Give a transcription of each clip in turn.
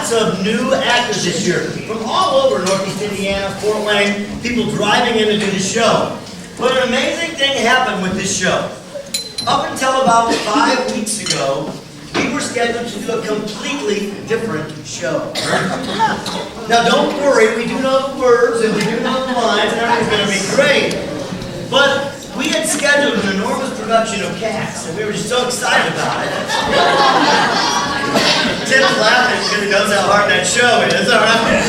lots of new actors this year from all over Northeast Indiana, Fort Wayne, people driving in to do the show. But an amazing thing happened with this show. Up until about 5 weeks ago, we were scheduled to do a completely different show. Now don't worry, we do know the words and we do know the lines and everything's going to be great. But we had scheduled an enormous production of Cats and we were just so excited about it. Tim's laughing because he knows how hard that show is, all right?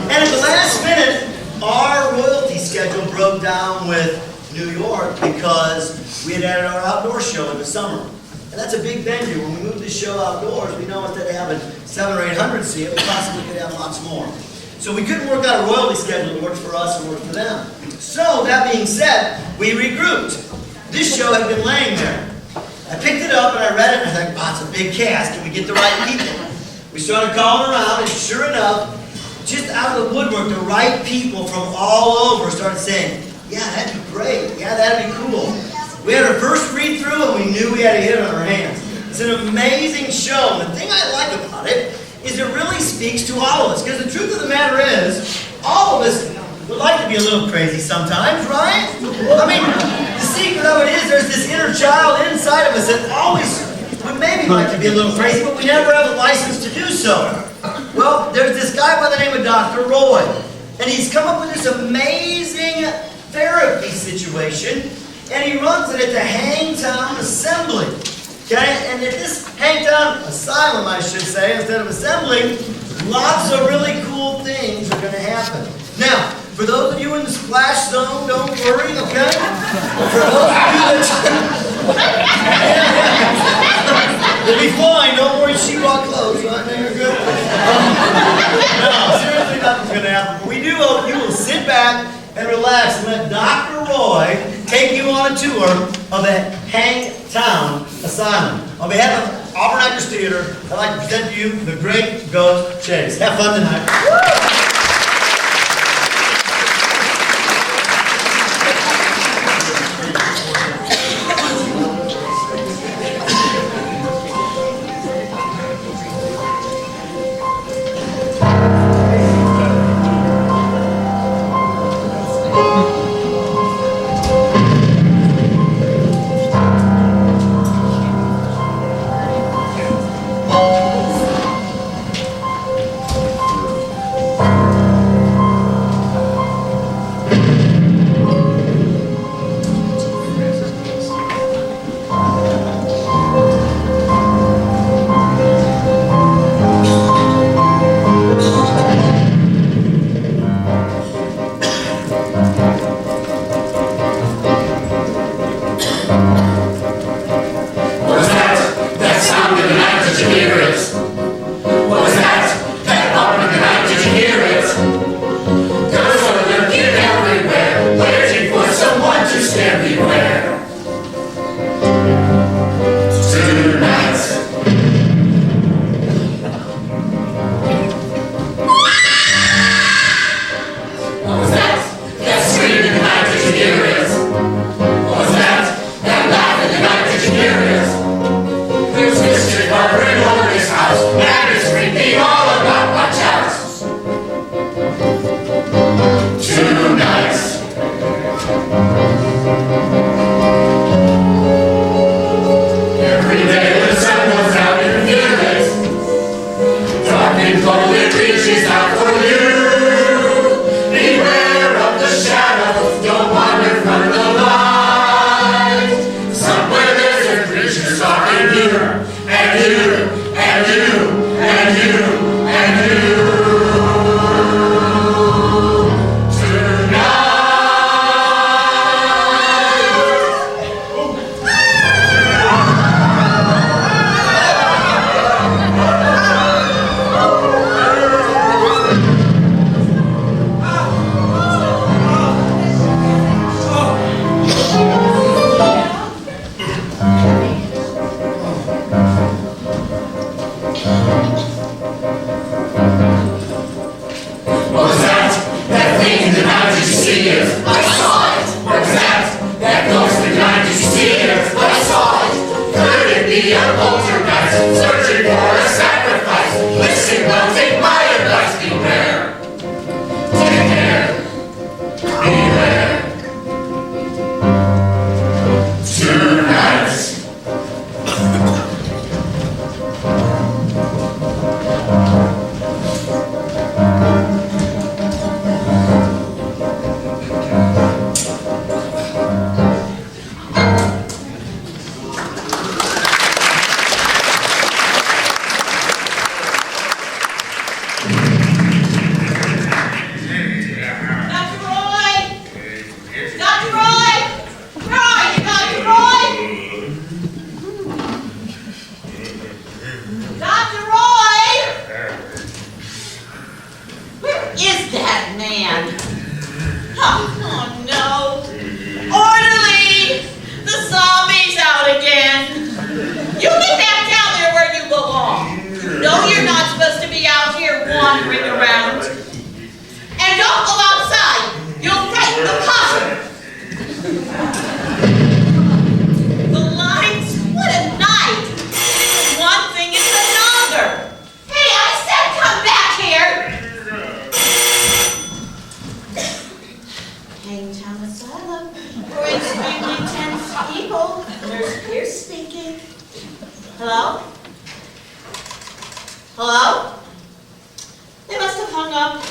And at the last minute, our royalty schedule broke down with New York because we had added our outdoor show in the summer. And that's a big venue. When we moved the show outdoors, we know instead of having 700 or 800 seats, we possibly could have lots more. So we couldn't work out a royalty schedule that works for us and works for them. So that being said, we regrouped. This show had been laying there. I picked it up and I read it and I was like, wow, it's a big cast. Can we get the right people? We started calling around and sure enough, just out of the woodwork, the right people from all over started saying, yeah, that'd be great. Yeah, that'd be cool. We had our first read-through and we knew we had a hit on our hands. It's an amazing show. And the thing I like about it is it really speaks to all of us. Because the truth of the matter is, all of us would like to be a little crazy sometimes, right? I mean, the secret of it is there's this inner child inside of us that always would maybe like to be a little crazy, but we never have a license to do so. Well, there's this guy by the name of Dr. Roy. And he's come up with this amazing therapy situation. And he runs it at the Hangtown Assembly. Okay? And at this Hangtown Asylum, I should say, instead of assembly, lots of really cool things are going to happen. Now, for those of you in the splash zone, don't worry, okay? For those of you that... You'll be fine, don't worry, sheetrock clothes, right? You're good. No, seriously, nothing's going to happen. But we do hope you will sit back and relax and let Dr. Roy take you on a tour of the Hangtown Asylum. On behalf of Auburn Actors Theater, I'd like to present to you the great Ghost Chase. Have fun tonight. that man. Oh no. Orderly! The zombie's out again. You get back down there where you belong. You know you're not supposed to be out here wandering around. And don't go outside. You'll frighten the possum. The lights, what a night. One thing is another. Hey, I said come back here. Hangtown Asylum for extremely tense people. Nurse Pierce speaking. Hello? Hello? They must have hung up.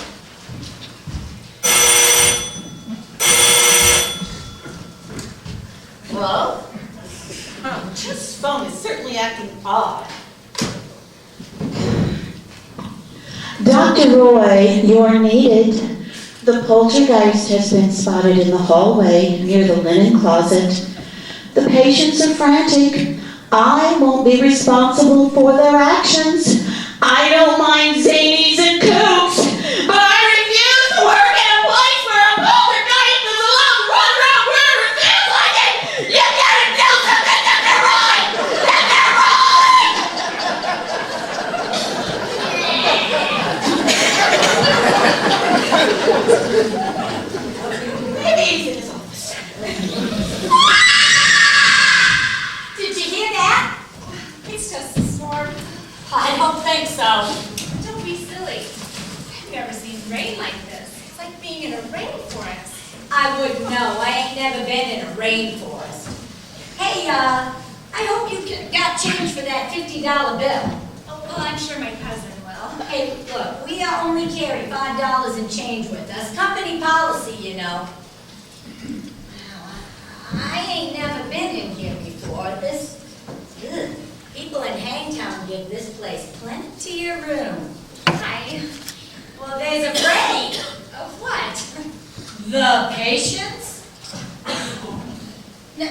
Hello? This phone is certainly acting odd. Dr. Roy, you're needed. The poltergeist has been spotted in the hallway near the linen closet. The patients are frantic. I won't be responsible for their actions. I don't mind zanies and kooks, but I refuse to work in a place where a poltergeist is allowed to run around wherever it feels like it. You gotta do something to me, Roy! Maybe he's in his office. Did you hear that? It's just a storm. I don't think so. Don't be silly. I've never seen rain like this. It's like being in a rainforest. I wouldn't know. I ain't never been in a rainforest. Hey, I hope you got change for that $50 bill. Oh, well, I'm sure my cousin will. Hey, look, we only carry $5 in change with us. Company policy, you know. I ain't never been in here before. People in Hangtown give this place plenty of room. Hi. Well, there's a break. Of what? The patients? No,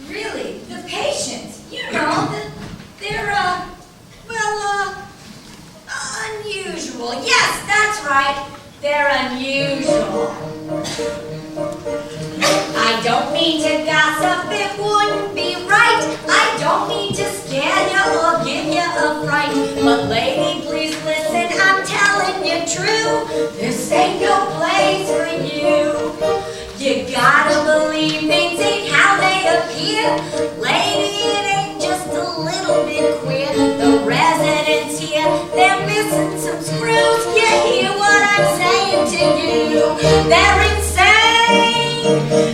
really, the patients. You know, they're, unusual. Yes, that's right. They're unusual. I don't mean to gossip, it wouldn't be right. I don't mean to scare you or give you a fright. But lady, please listen, I'm telling you true. This ain't no place for you. You gotta believe things ain't how they appear. Lady, it ain't just a little bit queer. The residents here, they're missing some screws. You hear what I'm saying to you? They're insane.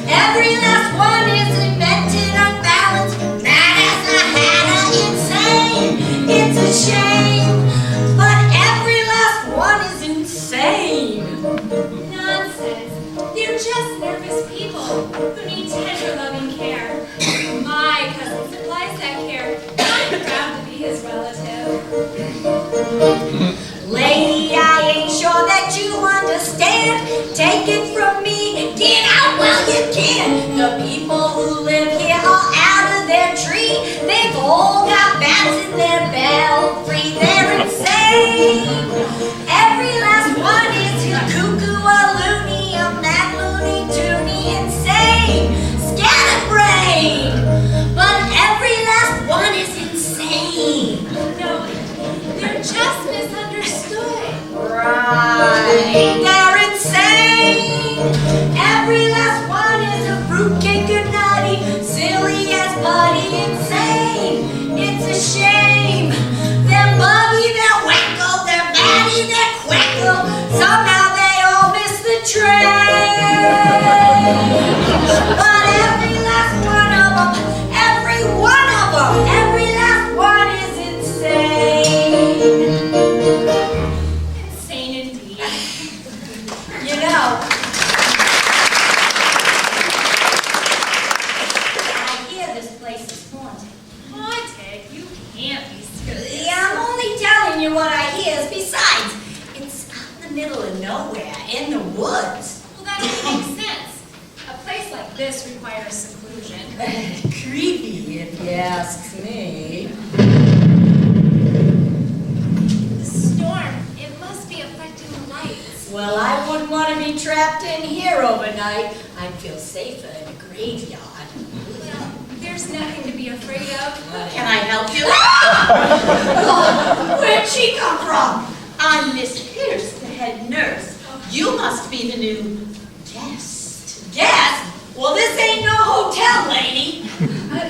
Every last one is invented, unbalanced, mad as a hatter, insane. It's a shame, but every last one is insane. Nonsense. They're just nervous people who need tender, loving care. My cousin supplies that care. I'm proud to be his relative. Lady, I ain't sure that you understand. Take it from me, get out while you can. The people who live here are out of their tree. They've all got bats in their belfry. They're insane. Every last one is a cuckoo, a loony, a mad loony, toony, insane. Scatterbrain. But every last one is insane. No, they're just misunderstood. Right. They're insane. Every last one is a fruitcake or nutty, silly as putty, insane. It's a shame. They're buggy, they're wacko, they're batty, they're quackle. Somehow they all miss the train. But every last one of them, every one of them, every last one is insane. Insane indeed. You know, I hear this place is haunted. Haunted? You can't be serious. Yeah, I'm only telling you what I hear. Besides, it's out in the middle of nowhere, in the woods. Well, that would make sense. A place like this requires seclusion. Creepy, if you ask me. The storm, it must be affecting the lights. Well, I wouldn't want to be trapped in here overnight. I'd feel safer in a graveyard. Well, there's nothing to be afraid of. Can I help you? Where'd she come from? I'm Miss Pierce, the head nurse. You must be the new guest. Guest? Well, this ain't no hotel, lady.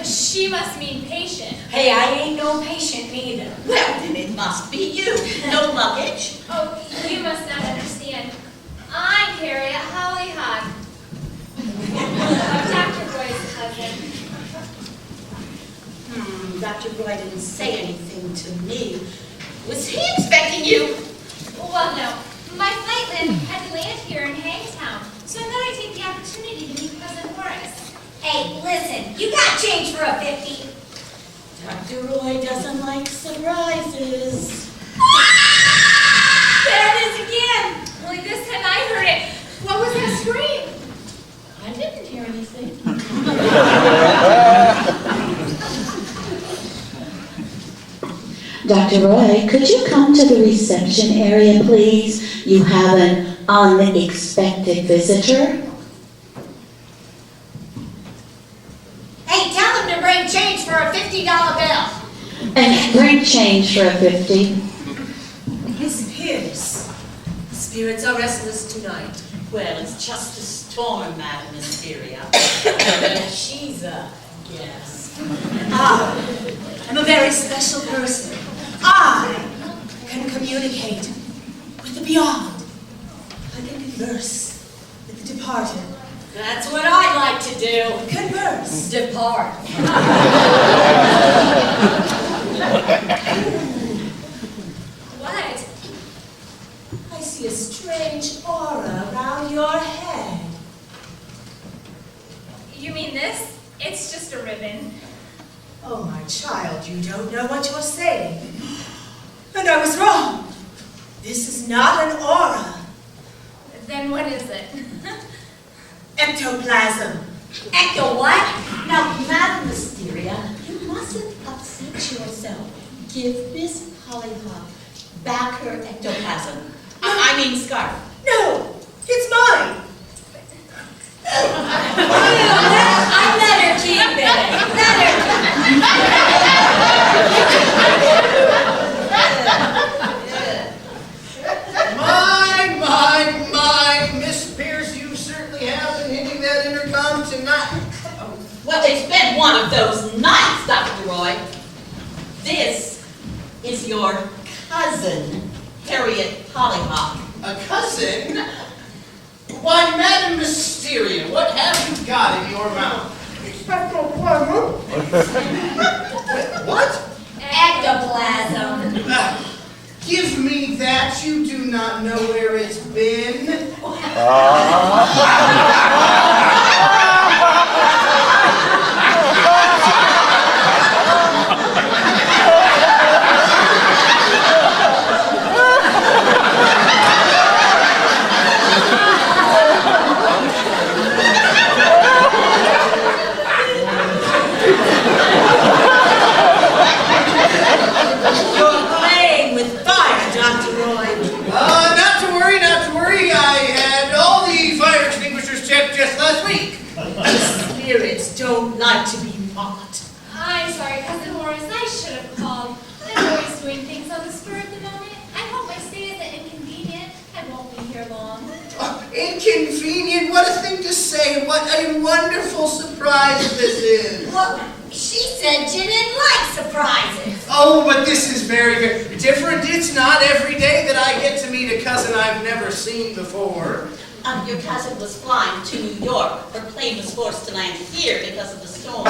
She must mean patient. Hey, I ain't no patient neither. Well, then it must be you. No luggage. Oh, you must not understand. I'm Harriet Hollyhock. Dr. Roy's cousin. Dr. Roy didn't say anything to me. Was he expecting you? Well, no. My flight had to land here in Hangtown, so I thought I'd take the opportunity to meet Cousin Horace. Hey, listen, you got change for a 50. Dr. Roy doesn't like surprises. There it is again. Only this time I heard it. What was that scream? I didn't hear anything. Dr. Roy, could you come to the reception area, please? You have an unexpected visitor. Hey, tell them to bring change for a $50 bill. And bring change for a 50. Miss Pierce, the spirits are restless tonight. Well, it's just a storm, Madam Mysteria. She's a guest. I'm a very special person. I can communicate with the beyond. I can converse with the departed. That's what I'd like to do. Converse. Depart. What? I see a strange aura around your head. You mean this? It's just a ribbon. Oh, my child, you don't know what you're saying. And I was wrong. This is not an aura. Then what is it? Ectoplasm. Ecto what? Now, Madam Mysteria, you mustn't upset yourself. Give Miss Hollyhock back her ectoplasm. I mean scarf. No, it's mine. I let her keep it. Let her My, Miss Pierce, you certainly have been hitting that intercom tonight. Well, it's been one of those nights, Dr. Roy. This is your cousin, Harriet Hollyhock. A cousin? Why, Madam Mysteria, what have you got in your mouth? What? ectoplasm. Give me that. You do not know where it's been. You're playing with fire, Dr. Roy. Not to worry. I had all the fire extinguishers checked just last week. Spirits don't like to be mocked. I'm sorry, Cousin Horace. I should have called. I'm always doing things on the spur of the moment. I hope my stay isn't inconvenient. I won't be here long. Inconvenient? What a thing to say. What a wonderful surprise this is. Well, she said you didn't like surprises. Oh, but this is very, very different. It's not every day that I get to meet a cousin I've never seen before. Your cousin was flying to New York. Her plane was forced to land here because of the storm.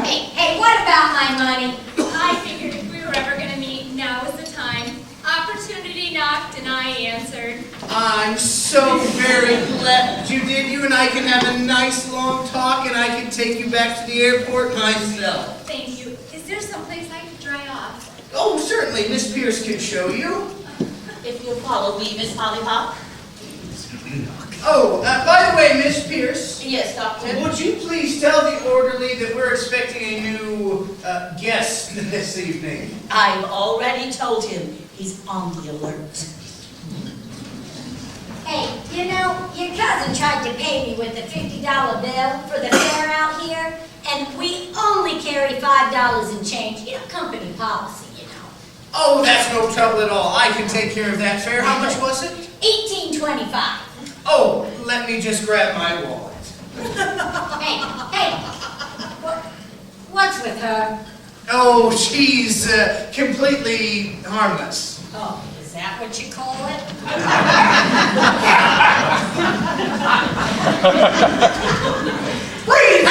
Hey, what about my money? I figured if we were ever going to meet, now was the time. Opportunity knocked and I answered. I'm so very glad you did. You and I can have a nice long talk and I can take you back to the airport myself. Thank you. Is there someplace I could dry off? Oh, certainly. Miss Pierce can show you. If you'll follow me, Miss Hollyhock. Oh, by the way, Miss Pierce, Yes, Doctor. would you please tell the orderly that we're expecting a new guest this evening? I've already told him he's on the alert. Hey, cousin tried to pay me with a $50 bill for the fare out here, and we only carry $5 in change. You know, company policy, you know. Oh, that's no trouble at all. I can take care of that fare. How much was it? $18.25. Oh, let me just grab my wallet. Hey, what's with her? Oh, she's completely harmless. Oh, is that what you call it? Freeze!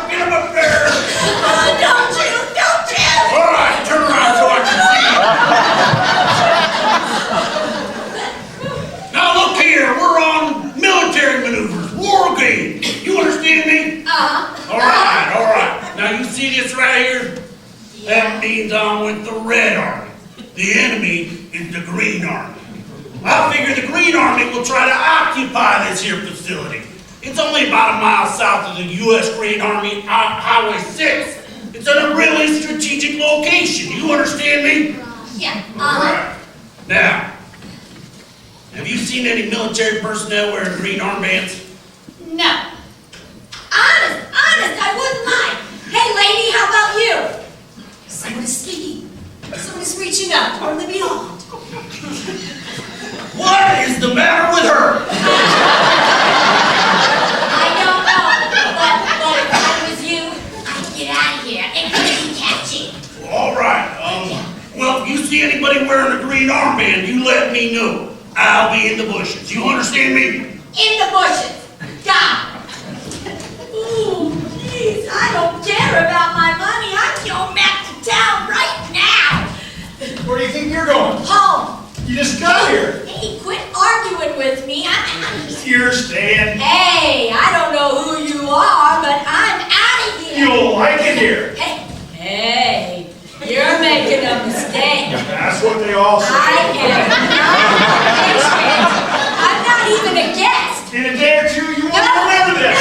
Get him up there! Don't you! All right, turn around so I can see. Now look here, we're on military maneuvers, war games. You understand me? All right. Now you see this right here? That means I'm with the Red Army. The enemy is the Green Army. I figure the Green Army will try to occupy this here facility. It's only about a mile south of the U.S. Green Army Highway 6. It's at a really strategic location. You understand me? Yeah. All right. Now, have you seen any military personnel wearing green armbands? No. Honest, I wouldn't lie. Hey, lady, how about you? Someone is speaking. Someone is reaching out from the beyond. What is the matter with her? I don't know, but if I was you, I'd get out of here and couldn't catch it. All right. Well, if you see anybody wearing a green armband, you let me know. I'll be in the bushes. You understand me? In the bushes. Down. Ooh, please, I don't care about my money. I'm going back to town right now. Where do you think you're going? Home. You just got here. Hey, quit arguing with me. I'm out of here. You're staying. Hey, I don't know who you are, but I'm out of here. You'll like it here. Hey, you're making a mistake. That's what they all say. I am not patient. I'm not even a guest. In a day or two, you won't remember this.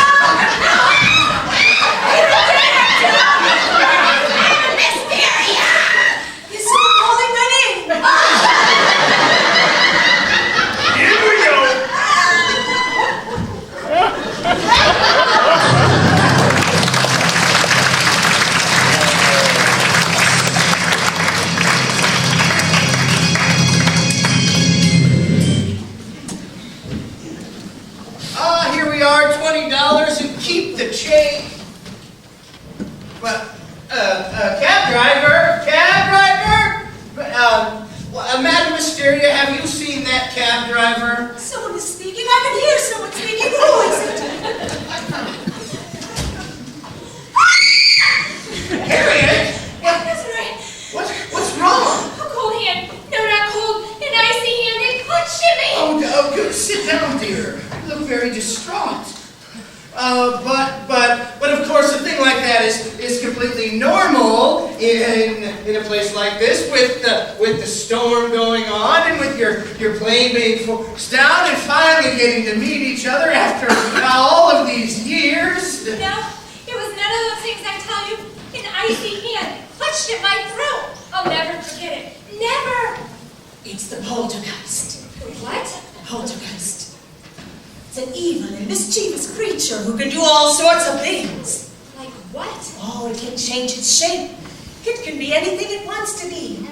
You stop calling my name. Here we go. Here we are, $20 and keep the change. Well, cab driver. Madam Mysteria, have you seen that cab driver? Someone is speaking. I can hear someone speaking. Who is it? Harriet! That's right. What's wrong? A cold hand. No, not cold. An icy hand. They punched at me. Oh, good. Sit down, dear. You look very distraught. But of course, a thing like that is completely normal in a place like this, with the storm going on and with your plane being forced down and finally getting to meet each other after all of these years. No, it was none of those things I tell you. An icy hand clutched at my throat. I'll never forget it. Never. It's the poltergeist. What? Poltergeist. It's an evil and mischievous creature who can do all sorts of things. Like what? Oh, it can change its shape. It can be anything it wants to be.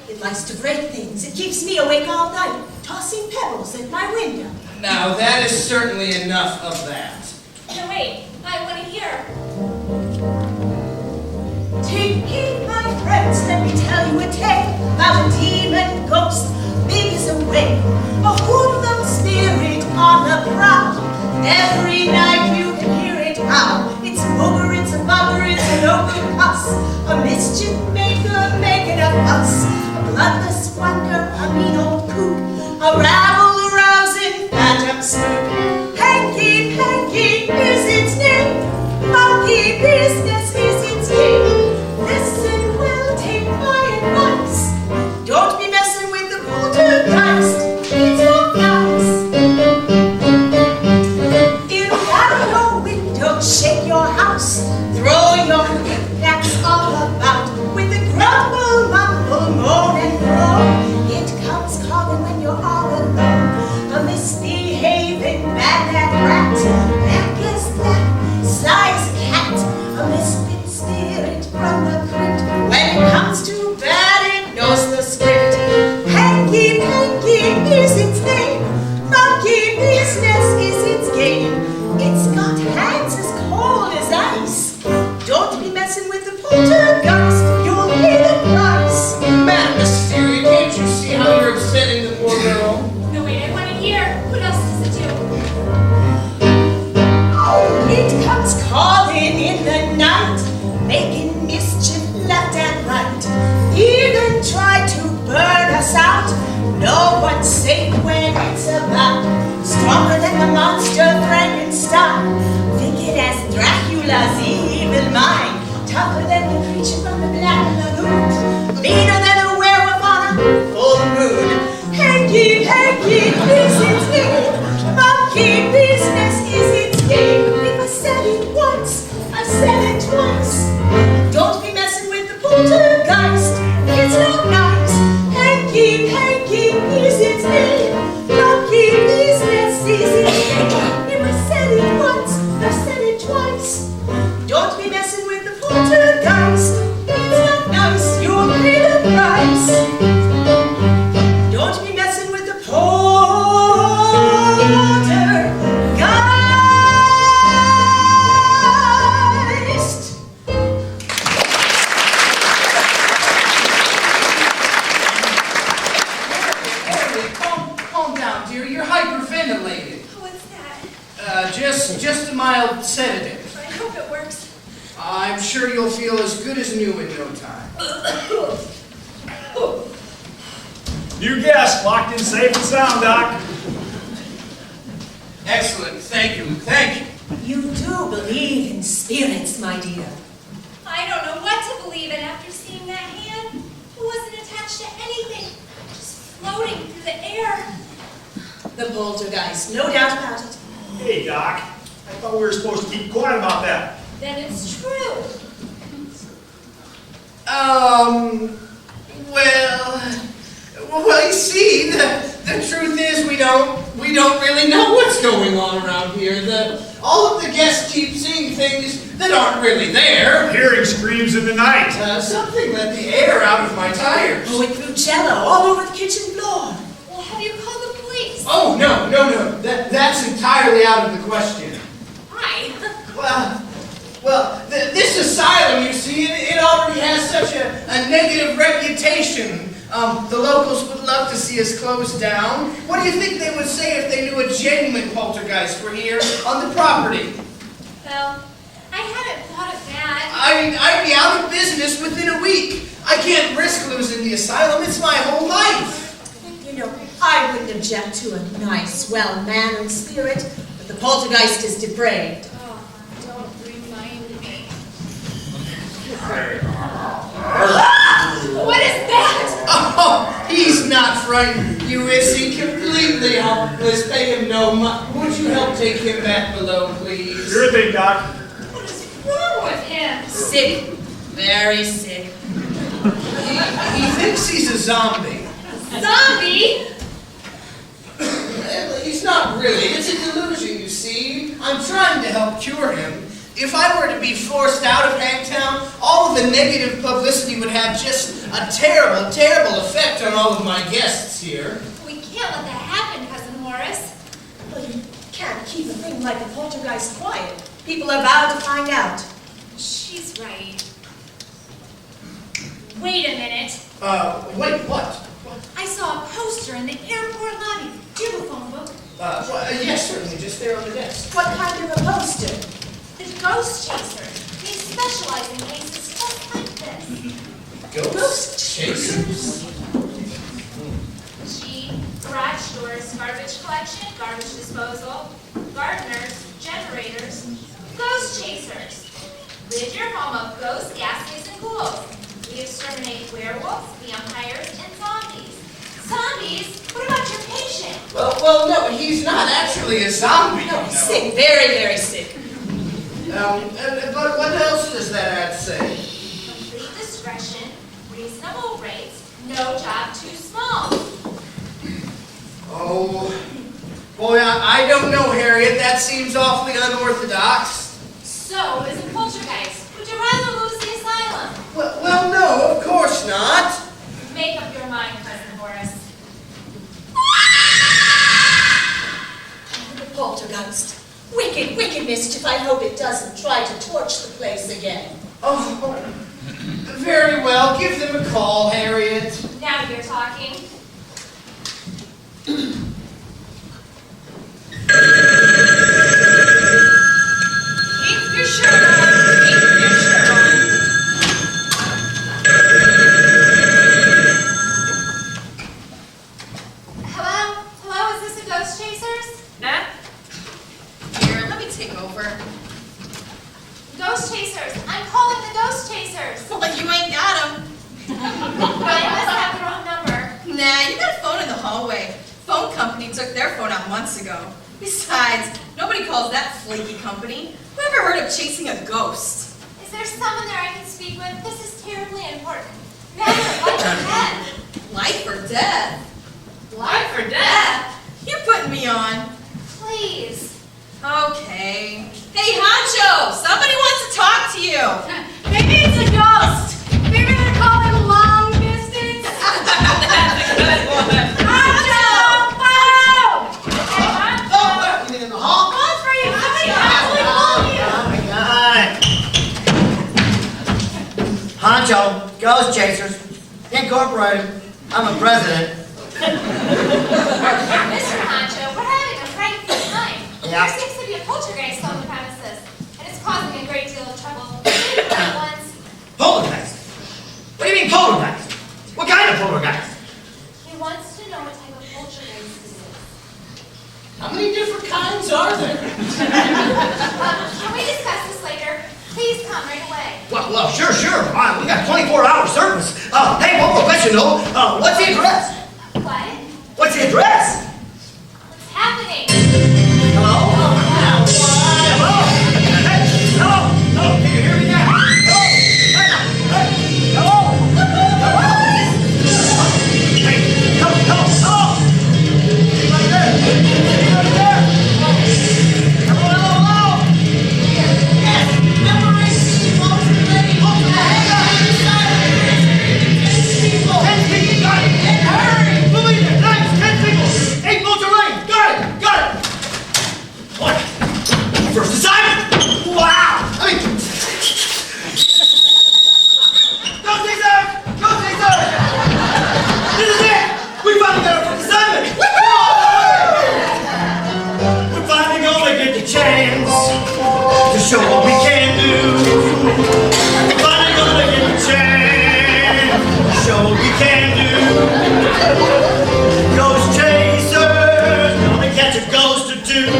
It likes to break things. It keeps me awake all night, tossing pebbles at my window. Now, that is certainly enough of that. No, wait. I want to hear. Take heed, my friends, let me tell you a tale about a demon ghost, big as a whale, a hoodlum spirit on the prowl. Every night you can hear it howl. It's booger, it's a bugger, it's a no-good cuss, a mischief maker making a fuss, a bloodless wonder, a mean old kook, a rabble-rousing phantom spook. Hanky Panky is its name, monkey business is its game. Listen well, take my advice. Don't be messing with the poltergeist. It's not nice. If out your window, shake your house, throw your knickknacks all about with a grumble, mumble, moan and groan. It comes calling when you're all alone. No one's safe when it's about stronger than the monster Frankenstein, wicked as Dracula's evil mind, tougher than the creature from the Black Lagoon, meaner than a werewolf on a full moon. Hanky, hanky, is its name. Monkey business is its game. If I said it once, I said it twice. Don't be messing with the poltergeist. It's not nice. Hanky, hanky is its name. Monkey business is its game. If I said it once, I said it twice. Don't be messing with the poltergeist. It's not nice. You'll pay the price. Don't be messing with the poltergeist. Hey, calm down, dear. You're hyperventilated. What's that? Just a mild sedative. I hope it works. I'm sure you'll feel as good as new in no time. New guest, locked in safe and sound, Doc. Excellent. Thank you. Thank you. You do believe in spirits, my dear. I don't know what to believe in after seeing that hand. It wasn't attached to anything, just floating through the air. The poltergeist, no doubt about it. Hey, Doc. I thought we were supposed to keep quiet about that. Then it's true. Well, you see, the truth is we don't really know what's going on around here. All of the guests keep seeing things that aren't really there. Hearing screams in the night. Something let the air out of my tires. Oh, it threw jello all over the kitchen floor. Well, have you called the police? Oh, no. That's entirely out of the question. Why? Well, this asylum, you see, it already has such a negative reputation. The locals would love to see us closed down. What do you think they would say if they knew a genuine poltergeist were here on the property? Well, I hadn't thought of that. I'd be out of business within a week. I can't risk losing the asylum. It's my whole life. You know, I wouldn't object to a nice, well-mannered spirit, but the poltergeist is depraved. Oh, don't remind me. What is that? Oh, he's not frightened. You is he? Completely helpless. Pay him no mind. Would you help take him back below, please? Sure thing, Doc. What is wrong with him? Sick, very sick. He thinks he's a zombie. Zombie? He's not really. It's a delusion, you see. I'm trying to help cure him. If I were to be forced out of Hangtown, all of the negative publicity would have just a terrible, terrible effect on all of my guests here. We can't let that happen, Cousin Horace. Well, you can't keep a thing like a poltergeist quiet. People are bound to find out. She's right. Wait a minute. Wait, what? I saw a poster in the airport lobby. Do you have a phone book? Yes, certainly, just there on the desk. What kind of a poster? The Ghost Chasers. They specialize in cases just like this. Ghost chasers? Garage doors, garbage collection, garbage disposal, gardeners, generators, ghost chasers. Rid your home of ghosts, ghastlies, and ghouls. We exterminate werewolves, vampires, and zombies. Zombies? What about your patient? Well, no, he's not actually a zombie. No, he's sick, very, very sick. But what else does that ad say? Complete discretion, reasonable rates, no job too small. Oh, boy, I don't know, Harriet. That seems awfully unorthodox. So is a poltergeist. Would you rather lose the asylum? Well, no, of course not. Make up your mind, Cousin Horace. The poltergeist. Wicked, wicked mischief. I hope it doesn't try to torch the place again. Oh, very well. Give them a call, Harriet. Now you're talking. Keep your shirt on. Keep your shirt on. chasers. I'm calling the ghost chasers. Well, you ain't got them. But I must have the wrong number. Nah, you got a phone in the hallway. Phone company took their phone out months ago. Besides, nobody calls that flaky company. Who ever heard of chasing a ghost? Is there someone there I can speak with? This is terribly important. Matter of life or death. Life or death? Life or death? You're putting me on. Please. Okay. Hey, Honcho, somebody wants to talk to you. Maybe it's a ghost. Maybe they're calling long distance. That's a good one. Honcho! Hey, Mom. Oh, what? You mean in the hall? Phone's for you. Somebody actually called you. Oh my God. Honcho, Ghost Chasers, Incorporated. I'm a president. Mr. Honcho, we're having a frightful time. Yeah. There seems to be a poltergeist on the premises, and it's causing a great deal of trouble. Once, Poltergeist? What do you mean poltergeist? What kind of poltergeist? he wants to know what type of poltergeist this is. How many different kinds are there? Can we discuss this later? Please come right away. Well, sure. We got 24-hour service. Hey, one more question though. What's the address? What? What's the address? What's happening? Hello? Hello? Hey, hello? Hello? Can you hear me now? Hello? Hey, hello? Hello? Hey, hello? Anybody there? Anybody there? Hello? Yes, number 18, folks, ready? Hang on, inside. 10 people, got it. And hurry! Believe it, nice, 10 people. 8 volts of rain, got it. What? First assignment? Wow! I mean, go Caesars! Go Caesars! This is it! We finally got our first assignment! We're finally gonna get the chance to show what we can do. We're finally gonna get the chance to show what we can do. Ghost chasers, gonna catch a ghost or two.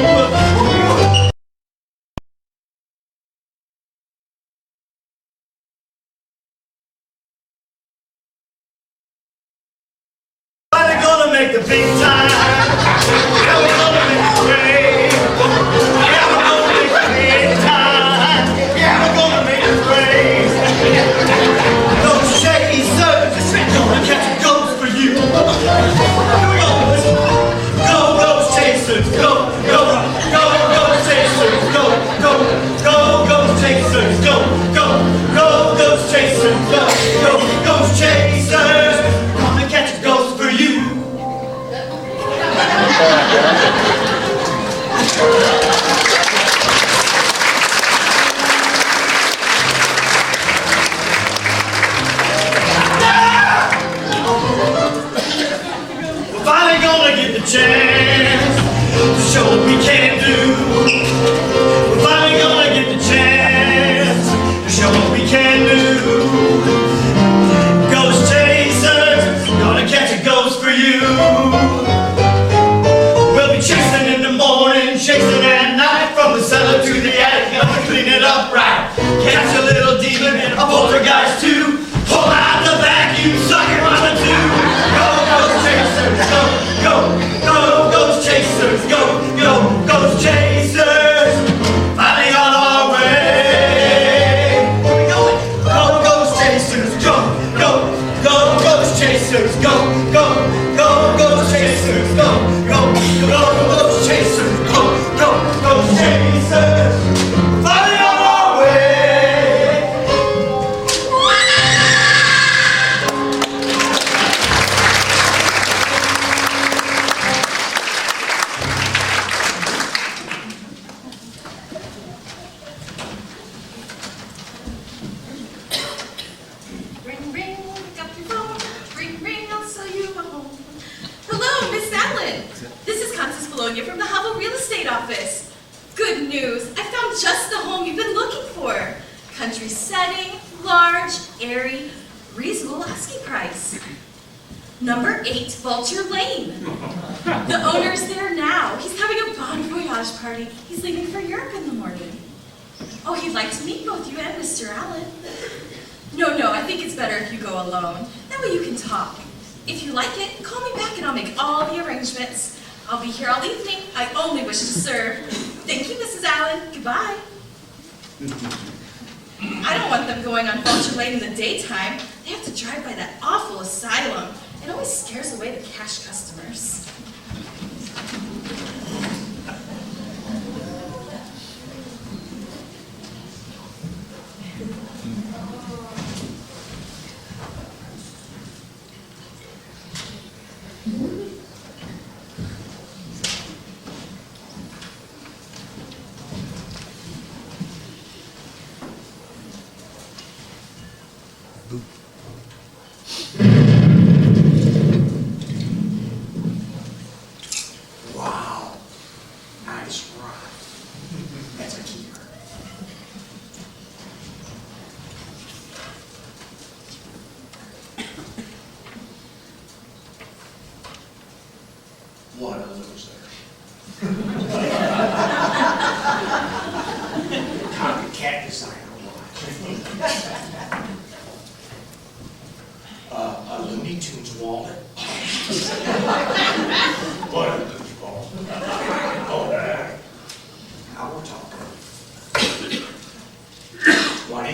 Finally gonna make the big time. Yeah, we're gonna make it great. Yeah, we're gonna make the big time. Yeah, we're gonna make it great. Ghost chasers, gonna catch a ghost for you. Here we go, boys. Go, ghost chasers, go, ghost chasers, go, ghost chasers, go, ghost chasers, go, ghost chasers. Gonna catch a ghost for you. We're finally gonna get the chance to show what we can do. We're finally gonna get the chance to show what we can do. Ghost chasers, gonna catch a ghost for you. We'll be chasing in the morning, chasing at night, from the cellar to the attic, gonna clean it up right. Catch a little demon and a poltergeist too. Pull out the vacuum, suck it on the tube. Go, ghost chasers, go, ghost chasers, go, ghost chasers. Finally on our way. Where we going? Go, ghost chasers, go, ghost chasers, go, ghost chasers, go, ghost chasers, go, ghost chasers. Finally on our way. Ring, ring, pick up your phone. Ring, ring, I'll sell you a home. Hello, Miss Allen. This is Constance Bologna from the Hubble Real Estate Office. Good news, I found just the home you've been looking for. Country setting, large, airy, reasonable asking price. Number 8, Vulture Lane. The owner's there now. He's having a bon voyage party. He's leaving for Europe in the morning. Oh, he'd like to meet both you and Mr. Allen. No, I think it's better if you go alone. That way you can talk. If you like it, call me back and I'll make all the arrangements. I'll be here all evening. I only wish to serve. Thank you, Mrs. Allen. Goodbye. I don't want them going on Vulture Lane in the daytime. They have to drive by that awful asylum. It always scares away the cash customers. Wow. Nice rock. That's a keeper. What a loser. Copycat designer. A Looney Tunes wallet. What a goofball. Oh, now we're talking. 20,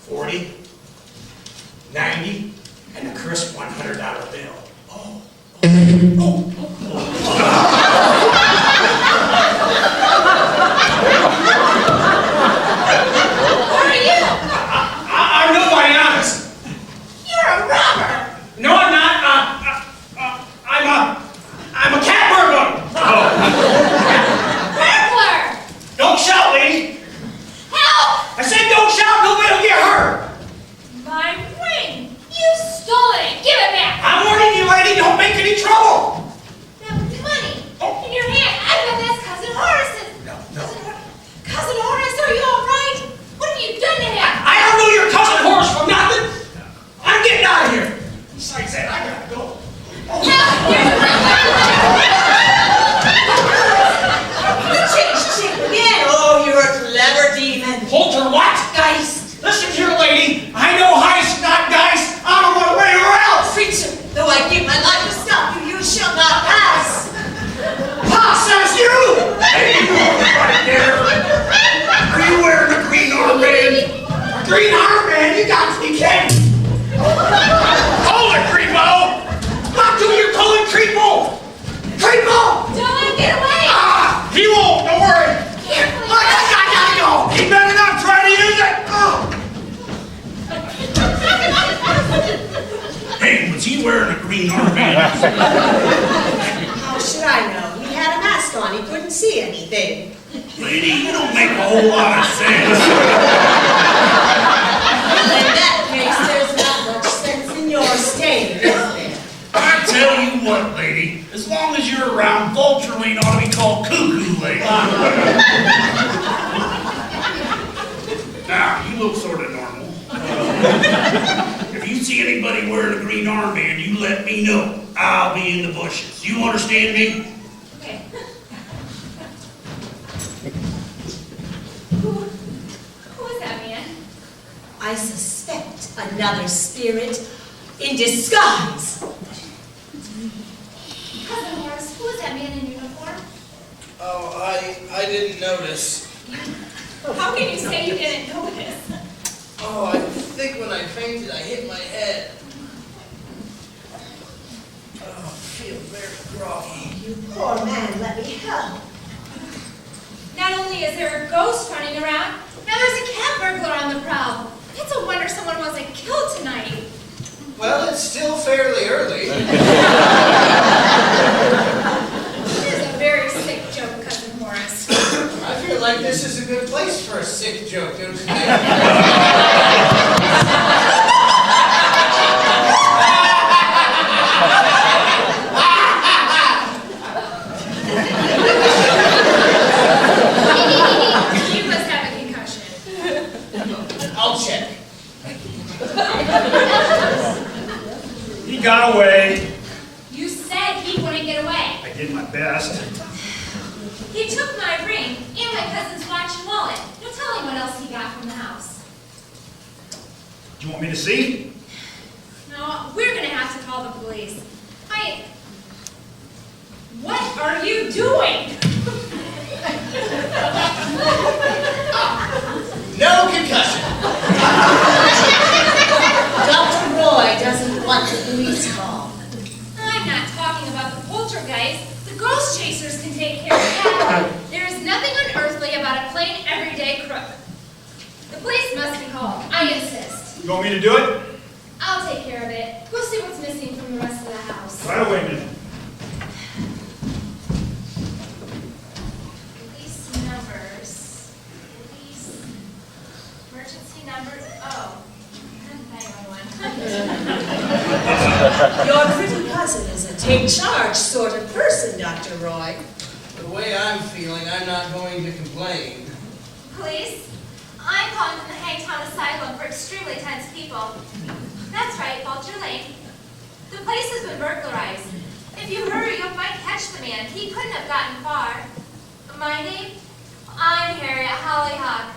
40, 90, and a crisp $100 bill. Oh. Who are you? I'm nobody honest. You're a robber. No, I'm not. I'm a cat burglar. Burglar. Don't shout, lady. Help. I said don't shout. Nobody will get hurt. My ring! You stole it! Give it back! I'm warning you, lady. Don't make any trouble. That was money! In your hand! I bet that's Cousin Horace's! No. Cousin Horace, are you alright? What have you done to him? I don't know your cousin Horace from nothing. I'm getting out of here. Besides that, I gotta go. Oh, you're a clever demon. Holter, what? Geist. Listen here, lady. I know heist, not dice. I don't want to wait her else. Preacher, though I give my life to stop you, you shall not pass. Says you. Hey, you right there. Are you wearing a green armband? A green armband? You got to be kidding. Hold it, creepo. What do you call it, creepo? Creepo. Don't let him get away! He won't. Don't worry. Carefully! I gotta go. He better not try to use it. Hey, was he wearing a green armband? How should I know? He had a mask on. He couldn't see anything. Lady, you don't make a whole lot of sense. Well, in that case, there's not much sense in your staying, is there? I tell you what, lady, as long as you're around, Vulture Lane ought to be called Cuckoo Lane. Now, you look sort of normal. If you see anybody wearing a green armband, you let me know. I'll be in the bushes. You understand me? Okay. Who is that man? I suspect another spirit in disguise. Cousin Horace, who is that man in uniform? Oh, I didn't notice. How can you say you didn't notice? Oh, I think when I fainted, I hit my head. Oh, I feel very groggy. You poor man, let me help. Not only is there a ghost running around, now there's a cat burglar on the prowl. It's a wonder someone wasn't killed tonight. Well, it's still fairly early. It is a very sick joke, Cousin Horace. I feel like this is a good place for a sick joke, don't you think? He must have a concussion. I'll check. He got away. You said he wouldn't get away. I did my best. He took my ring and my cousin's watch and wallet. No telling what else he got from the house. Do you want me to see? No, we're gonna have to call the police. What are you doing? No concussion. Dr. Roy doesn't want the police call. I'm not talking about the poltergeist. The ghost chasers can take care of that. There is nothing unearthly about a plain, everyday crook. The police must be called. I insist. You want me to do it? I'll take care of it. Go see what's missing from the rest of the house. Right away, man. Police numbers. Police. Emergency numbers. Oh. 911. Your pretty cousin is a take charge sort of person, Dr. Roy. The way I'm feeling, I'm not going to complain. Police, I'm calling from the Hangtown Asylum for extremely tense people. That's right, Vulture Lane. The place has been burglarized. If you hurry, you might catch the man. He couldn't have gotten far. My name? I'm Harriet Hollyhock.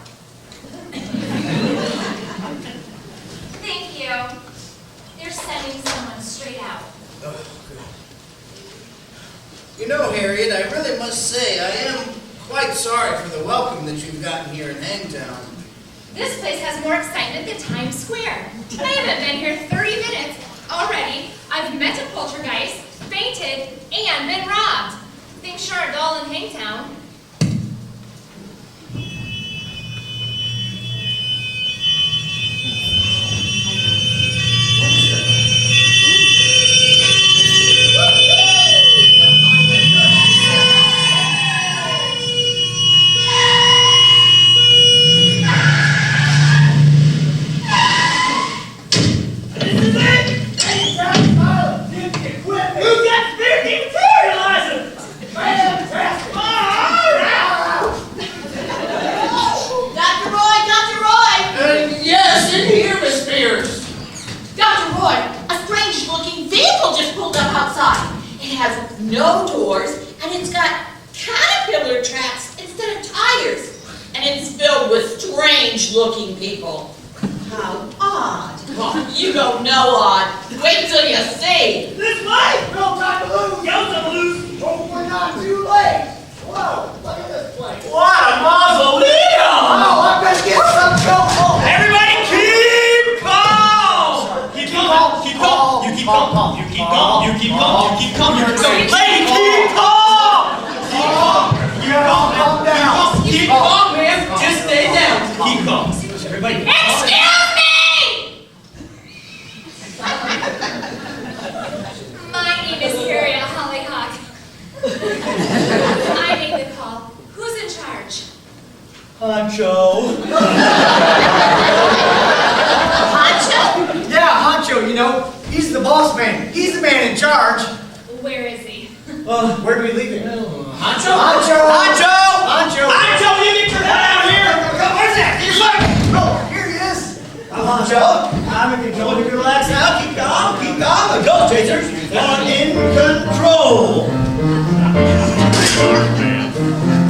Thank you. They're sending someone straight out. Oh, good. You know, Harriet, I really must say I am quite sorry for the welcome that you've gotten here in Hangtown. This place has more excitement than Times Square. I haven't been here 30 minutes already. I've met a poltergeist, fainted, and been robbed. Things sure are dull in Hangtown. No doors, and it's got caterpillar tracks instead of tires. And it's filled with strange-looking people. How odd. Oh, you don't know odd. Wait till you see. This way! No time to lose! Go to lose! Oh, we're not too late! Whoa, look at this place! What a mausoleum! Oh, I better get some trouble! Everybody keep calm! Keep calm, keep calm, you keep calm, you keep calm, you keep calm, you keep calm, you keep calm. Lady, keep calm! Keep calm! You calm down! Keep calm, man! Just stay down! Keep calm. Everybody keep calm. Excuse me! My name is Harriet Hollyhock. I made the call. Who's in charge? Honcho. Honcho? Yeah, Honcho, you know, he's the boss man. He's the man in charge. Where is he? Where do we leave him? Honcho? Honcho! Honcho! Honcho! Honcho, you get your head out here! Where's that? Here's what? Oh, here he is! I'm Honcho. I'm in control. You can relax now. Keep calm. Keep calm. The ghost chasers are in control.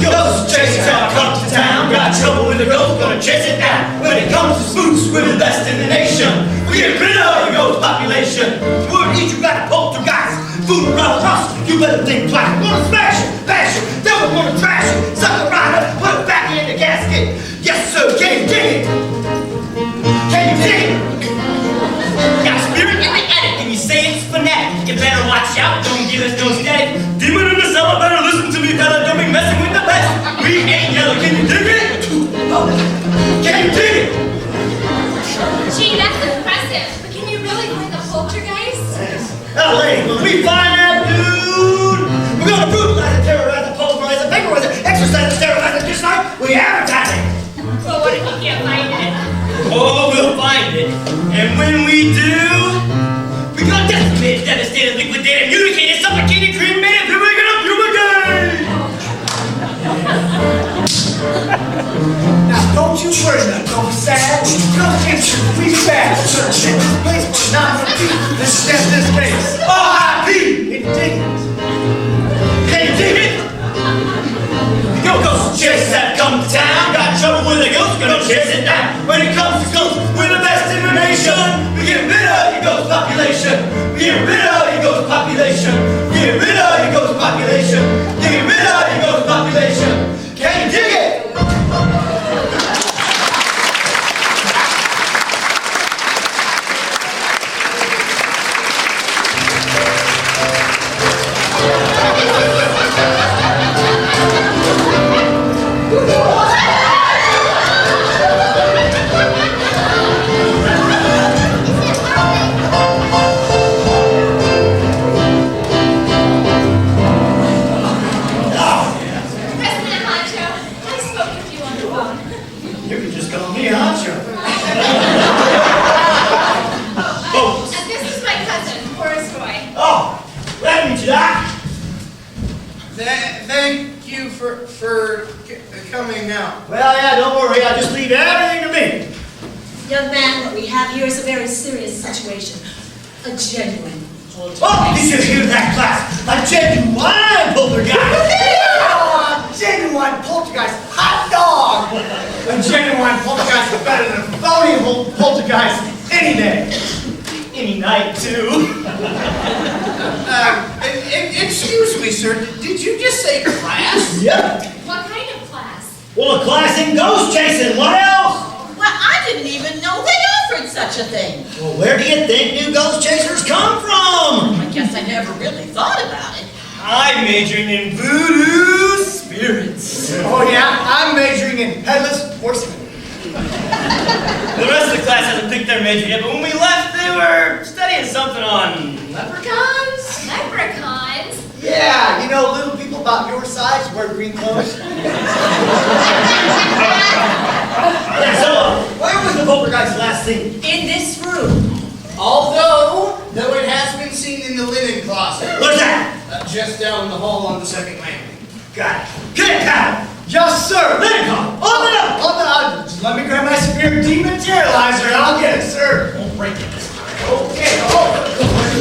Ghost chasers have come to town. Got trouble with the ghost, gonna chase it down. When it comes to spooks, we're the best in the nation. We get rid of the ghost population. Word each, you got a poltergeist. Food around the house, you better think twice. We're gonna smash it, bash it, then we're gonna trash it. Suck it right up, put it back in the gasket. Yes, sir, can you dig it? Can you dig it? Got spirit in the attic, and you say it's fanatic. You better watch out, don't give us no static. Demon in the cellar, better listen to me, fella. Don't be messing with the best. We ain't yellow, can you dig it? Can you dig it? Gee, that's impressive. But can you really find the poltergeist? Now, lady, when we find that dude, we're gonna brutalize it, terrorize it, pulverize it, vaporize it, exercise it, sterilize it, just like we advertise it. But what if you can't find it? Oh, we'll find it. And when we do, we're gonna decimate, devastate it, liquidate it, mutilate it, suffocate it, cremate it, then we're gonna fumigate. Now, don't you worry about it. Don't be sad. Ghost chasers, we bad. This place will not repeat this case. R.I.P. Can you dig it? Can you dig it? population. Get rid of your ghost population. Get rid of your ghost population. Get rid of your ghost population. Can you dig it? President Honcho, I spoke with you on the phone. You can just call me Honcho. This is my cousin, Horace Roy. Oh, glad to meet you, Doc. Thank you for coming out. Well, yeah, don't worry. I'll just leave everything to me. Young man, what we have here is a very serious situation. A genuine poltergeist. Oh, you should hear that, class. A genuine poltergeist. Genuine poltergeist, hot dog! A genuine poltergeist is better than a phony poltergeist any day. Any night, too. Excuse me, sir. Did you just say class? Yep. What kind of class? Well, a class in ghost chasing. What else? Well, I didn't even know they offered such a thing. Well, where do you think new ghost chasers come from? I guess I never really thought about it. I'm majoring in voodoo spirits. Oh yeah, I'm majoring in headless horsemen. The rest of the class hasn't picked their major yet, but when we left, they were studying something on leprechauns. Leprechauns? Yeah, you know, little people about your size wear green clothes. Yeah, so, where was the poltergeist last seen? In this room. Though it has been seen in the linen closet. Where's that? Just down the hall on the second landing. Got it. Get it, Pat. Yes, sir. Let it come. Open up. Just let me grab my spirit dematerializer and I'll get it, sir. Won't break it. Okay,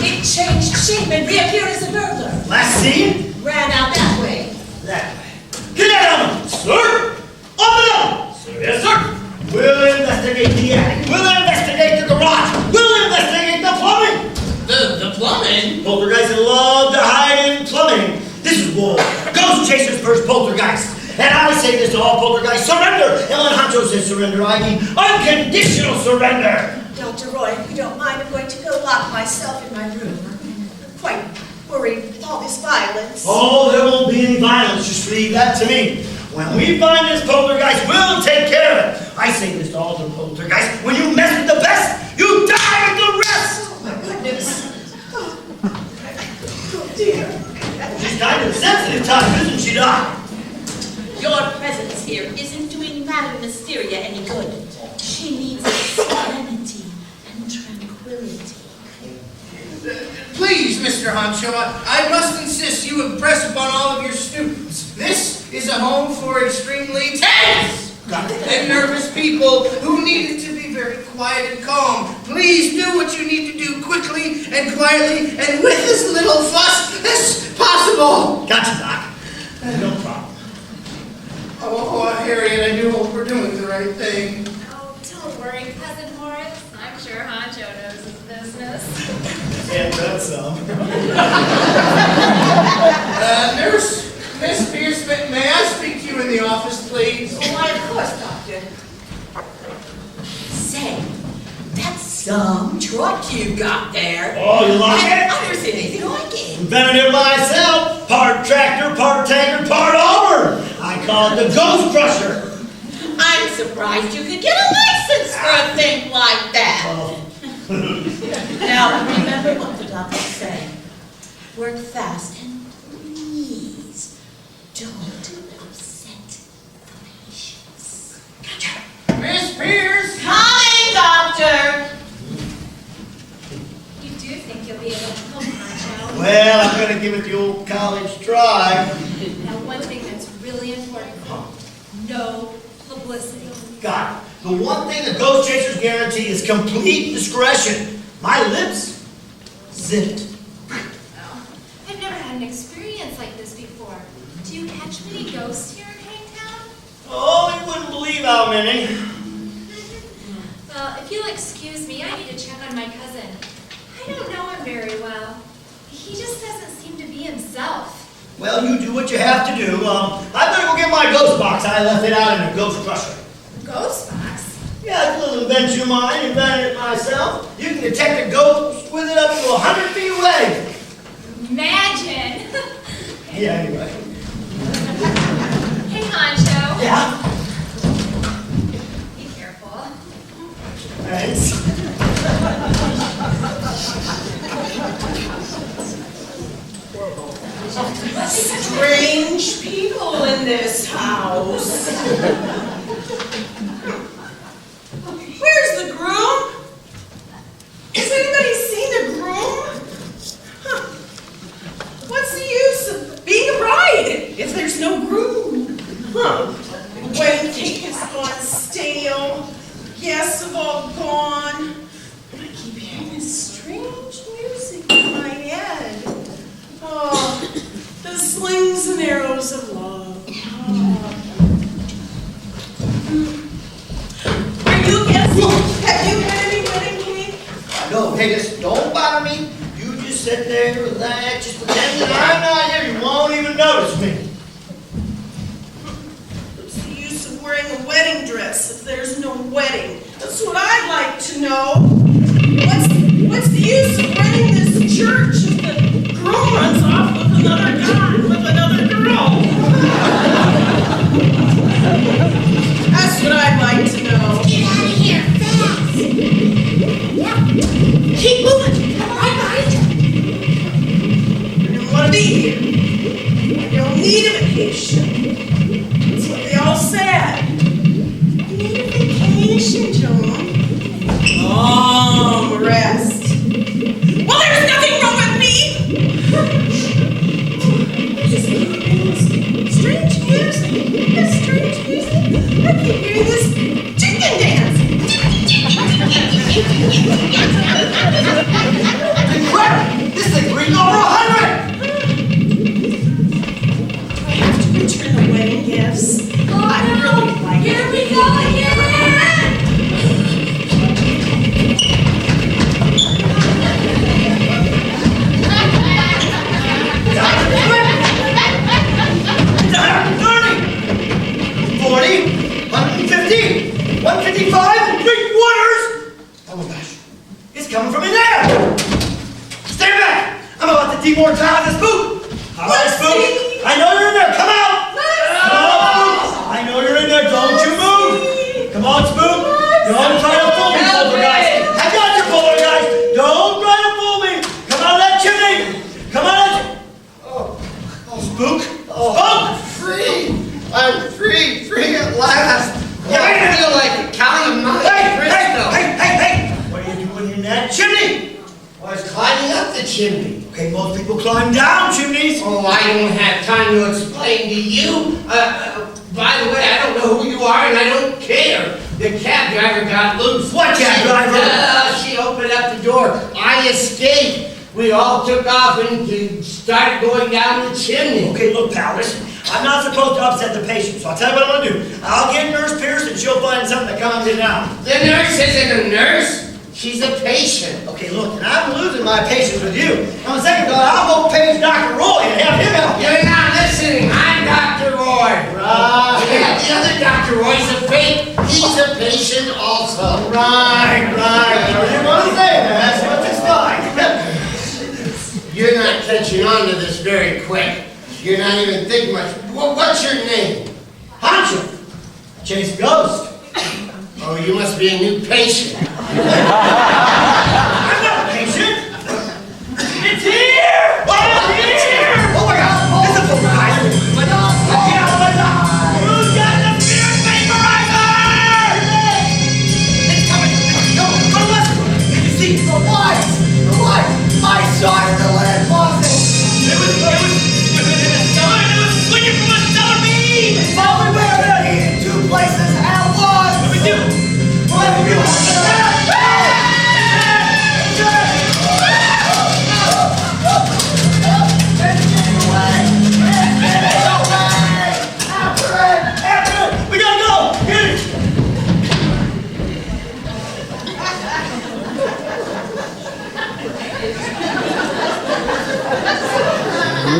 It changed shape and reappeared as a burglar. Last seen? Ran out that way. That way. Get that on, sir. Open up. Sir, yes, sir. We'll investigate the attic. We'll investigate the garage. We'll investigate the plumbing. The plumbing? Poltergeists love to hide in plumbing. This is war. Ghost chasers versus poltergeists. And I say this to all poltergeists, surrender. And when Honcho says surrender, I mean unconditional surrender. Dr. Roy, if you don't mind, I'm going to go lock myself in my room. I'm quite worried with all this violence. Oh, there won't be any violence. Just leave that to me. When we find this poltergeist, we'll take care of it. I say this to all the poltergeists. When you mess with the best, you die with the rest. Oh, my goodness. Oh, dear. She's kind of sensitive time, isn't she, Doc? Your presence here isn't doing Madame Mysteria any good. She needs serenity and tranquility. Please, Mr. Honcho, I must insist you impress upon all of your students. This is a home for extremely tense and nervous people who need it to be very quiet and calm. Please do what you need to do quickly and quietly and with as little fuss as possible. Gotcha, Doc. No problem. Oh, Harriet, I do hope we're doing the right thing. Oh, don't worry, Cousin Horace. I'm sure Honcho knows his business. Yeah, that's some. Nurse, Miss Pierce, may I speak to you in the office, please? Oh, why, of course, Doctor. Say, that's some truck you got there. Oh, you like I've it? never seen anything like it. Invented it myself. Part tractor, part tanker, part Auburn. I call it the Ghost Crusher. I'm surprised you could get a license for a thing like that. Oh. Now, remember what the doctor said. Work fast and please don't upset the patients. Miss Pierce! Coming, Doctor! You do think you'll be able to help Honcho? Well, I'm going to give it the old college try. Now, one thing that's really important. No publicity. Got it. The one thing the Ghost Chasers guarantee is complete discretion. My lips, zipped. Oh, I've never had an experience like this before. Do you catch many ghosts here in Hangtown? Oh, you wouldn't believe how many. Well, if you'll excuse me, I need to check on my cousin. I don't know him very well. He just doesn't seem to be himself. Well, you do what you have to do. I'm gonna go get my ghost box. I left it out in the ghost crusher. Ghost box? Yeah, it's a little invention of mine, invented it myself. You can detect a ghost with it up to 100 feet away. Imagine. Yeah, anyway. Hey, Honcho. Yeah? Be careful. Thanks. Strange people in this house. Where's the groom? Has anybody seen the groom? Huh. What's the use of being a bride if there's no groom? Huh. Wedding cake has gone stale. Guests have all gone. And I keep hearing this strange music in my head. Oh, the slings and arrows of love. Oh. Are you guests? Have you had any wedding cake? No, hey, listen, don't bother me. You just sit there, relax, just pretend that I'm not here. You won't even notice me. What's the use of wearing a wedding dress if there's no wedding? That's what I'd like to know. What's the use of running this church if the groom runs off with another guy, with another girl? That's what I'd like to know. Get out of here, fast! Yeah. Keep moving. Come on, guys. I don't want to be here. I don't need a vacation. That's what they all said. You need a vacation, John. Rest. Well, there's nothing wrong with me. Strange music. This strange music. I keep hearing this chicken dance. Incredible! This thing's reading over 100! Do I have to return the wedding gifts? I really like it. Here we go again! Coming from in there! Stand back! I'm about to demortalize this boot! All right, Spook? I know you're in there! Come out! Come on, Spook! I know you're in there! Don't you move! Come on, Spook! Don't try to fool me, poltergeist! I got you, poltergeist! Don't try to fool me! Come out of that chimney! Come out of that... Spook? Spook! Free! I'm free at last! Yeah, I feel like a cow in my Hey! What are you doing in that chimney? I was climbing up the chimney. Okay, most people climb down chimneys. Oh, I don't have time to explain to you. By the way, I don't know who you are and I don't care. The cab driver got loose. What cab driver? She opened up the door. I escaped. We all took off and started going down the chimney. Okay, look, pal, listen. I'm not supposed to upset the patient, so I'll tell you what I'm going to do. I'll get Nurse Pierce and she'll find something to calm you down. The nurse isn't a nurse. She's a patient. Okay, look, and I'm losing my patience with you. On the second thought, I'll go page Dr. Roy and have him help you. You're not listening. I'm Dr. Roy. Right. Yeah, the other Dr. Roy's a fake. He's a patient also. Right. Whatever you want to say, that's what it's like. You're not catching on to this very quick. You're not even thinking much. What's your name? Honcho. Chase Ghost. Oh, you must be a new patient. I'm not a patient. It's here! It's here! Oh my God! It's a poltergeist! Who's got the spirit vaporizer? It's coming! No, go left! Did you see the lights? The lights! I saw it in the last closet! It was swinging from a stellar beam! Follow me where in 2 places at once! What do we do? What do we do? Hey,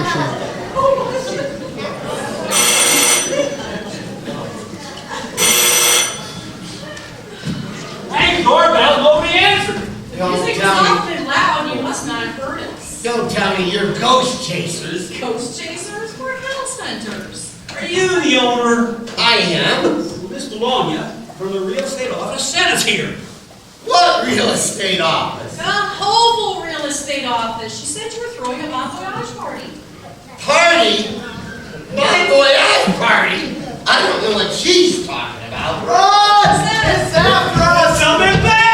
doorbell, nobody answered. Don't Music is tell me, soft and loud, you must not have heard us. don't tell me you're ghost chasers. Ghost chasers? We're house hunters. Are you the owner? I am. Miss Bologna from the real estate office sent us here. What real estate office? The Hopeful Real Estate Office. She said you were throwing a bon voyage party. Party? Bon voyage party? I don't know what she's talking about. Run! It's after Something bad!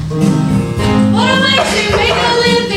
What am I to make a living?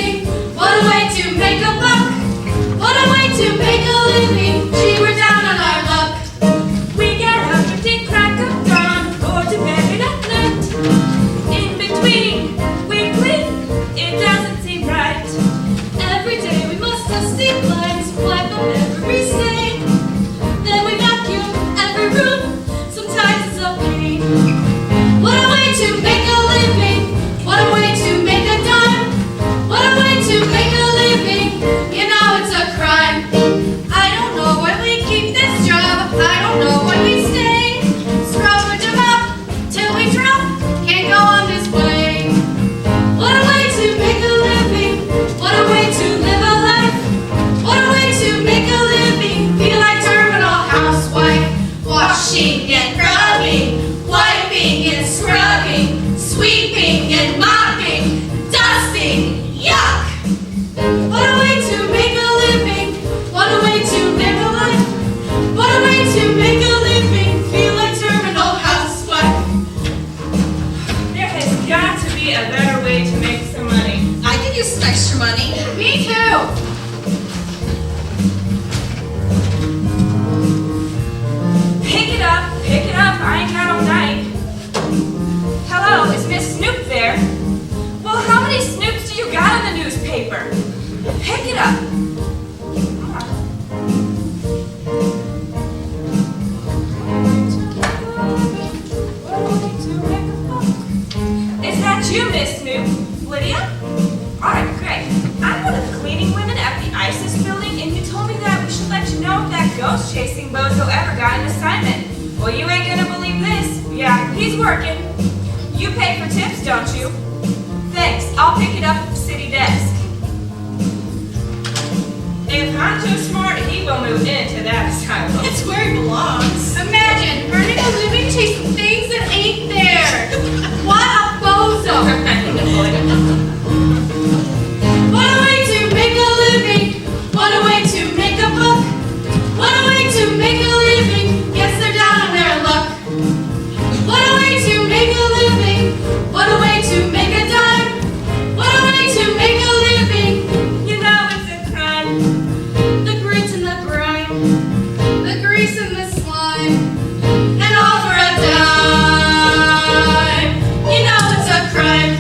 you some extra money. Me too. Pick it up, I ain't got all night. Hello, is Miss Snoop there? Well, how many Snoops do you got in the newspaper? Pick it up. Is that you, Miss Snoop? Lydia? Alright, great. I'm one of the cleaning women at the ISIS building, and you told me that we should let you know if that ghost-chasing bozo ever got an assignment. Well, you ain't gonna believe this. Yeah, he's working. You pay for tips, don't you? Thanks, I'll pick it up at the city desk. If I'm too smart, he will move into that asylum. It's where he belongs. Imagine earning a living chasing things that ain't there. What a bozo! What a way to make a living. What a way to make a buck. What a way to make a living. Yes, they're down on their luck. What a way to make a living. What a way to make a dime. What a way to make a living. You know it's a crime. The grit and the grime. The grease and the slime. And all for a dime. You know it's a crime.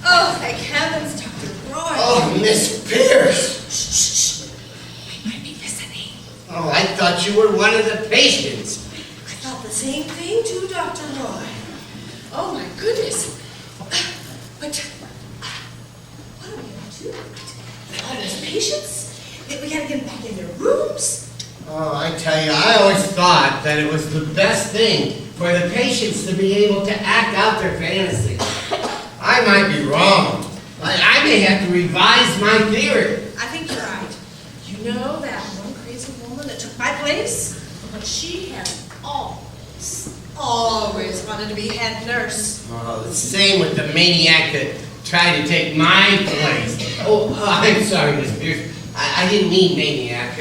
Oh, thank heavens, Dr. Roy. Oh, Miss Pierce. We might be listening. Oh, I thought you were one of the patients. I thought the same thing too, Dr. Roy. Oh my goodness. But what are we going to do? All those patients? We gotta get them back in their rooms. Oh, I tell you, I always thought that it was the best thing for the patients to be able to act out their fantasy. I might be wrong. I may have to revise my theory. I think you're right. You know that one crazy woman that took my place? Well, she has always wanted to be head nurse. Oh, the same with the maniac that tried to take my place. Oh, I'm sorry, Miss Pierce. I didn't mean maniac.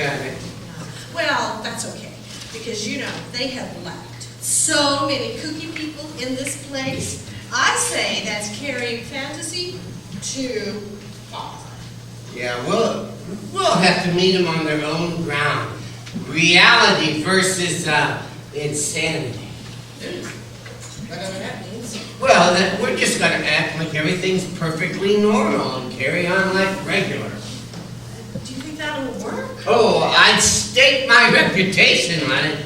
Well, that's okay, because you know, they have left so many kooky people in this place. I say that's carrying fantasy too far. Yeah, we'll have to meet them on their own ground. Reality versus insanity. Whatever that means. Well, that we're just gonna act like everything's perfectly normal and carry on like regular. Do you think that'll work? Oh, I'd stake my reputation on it.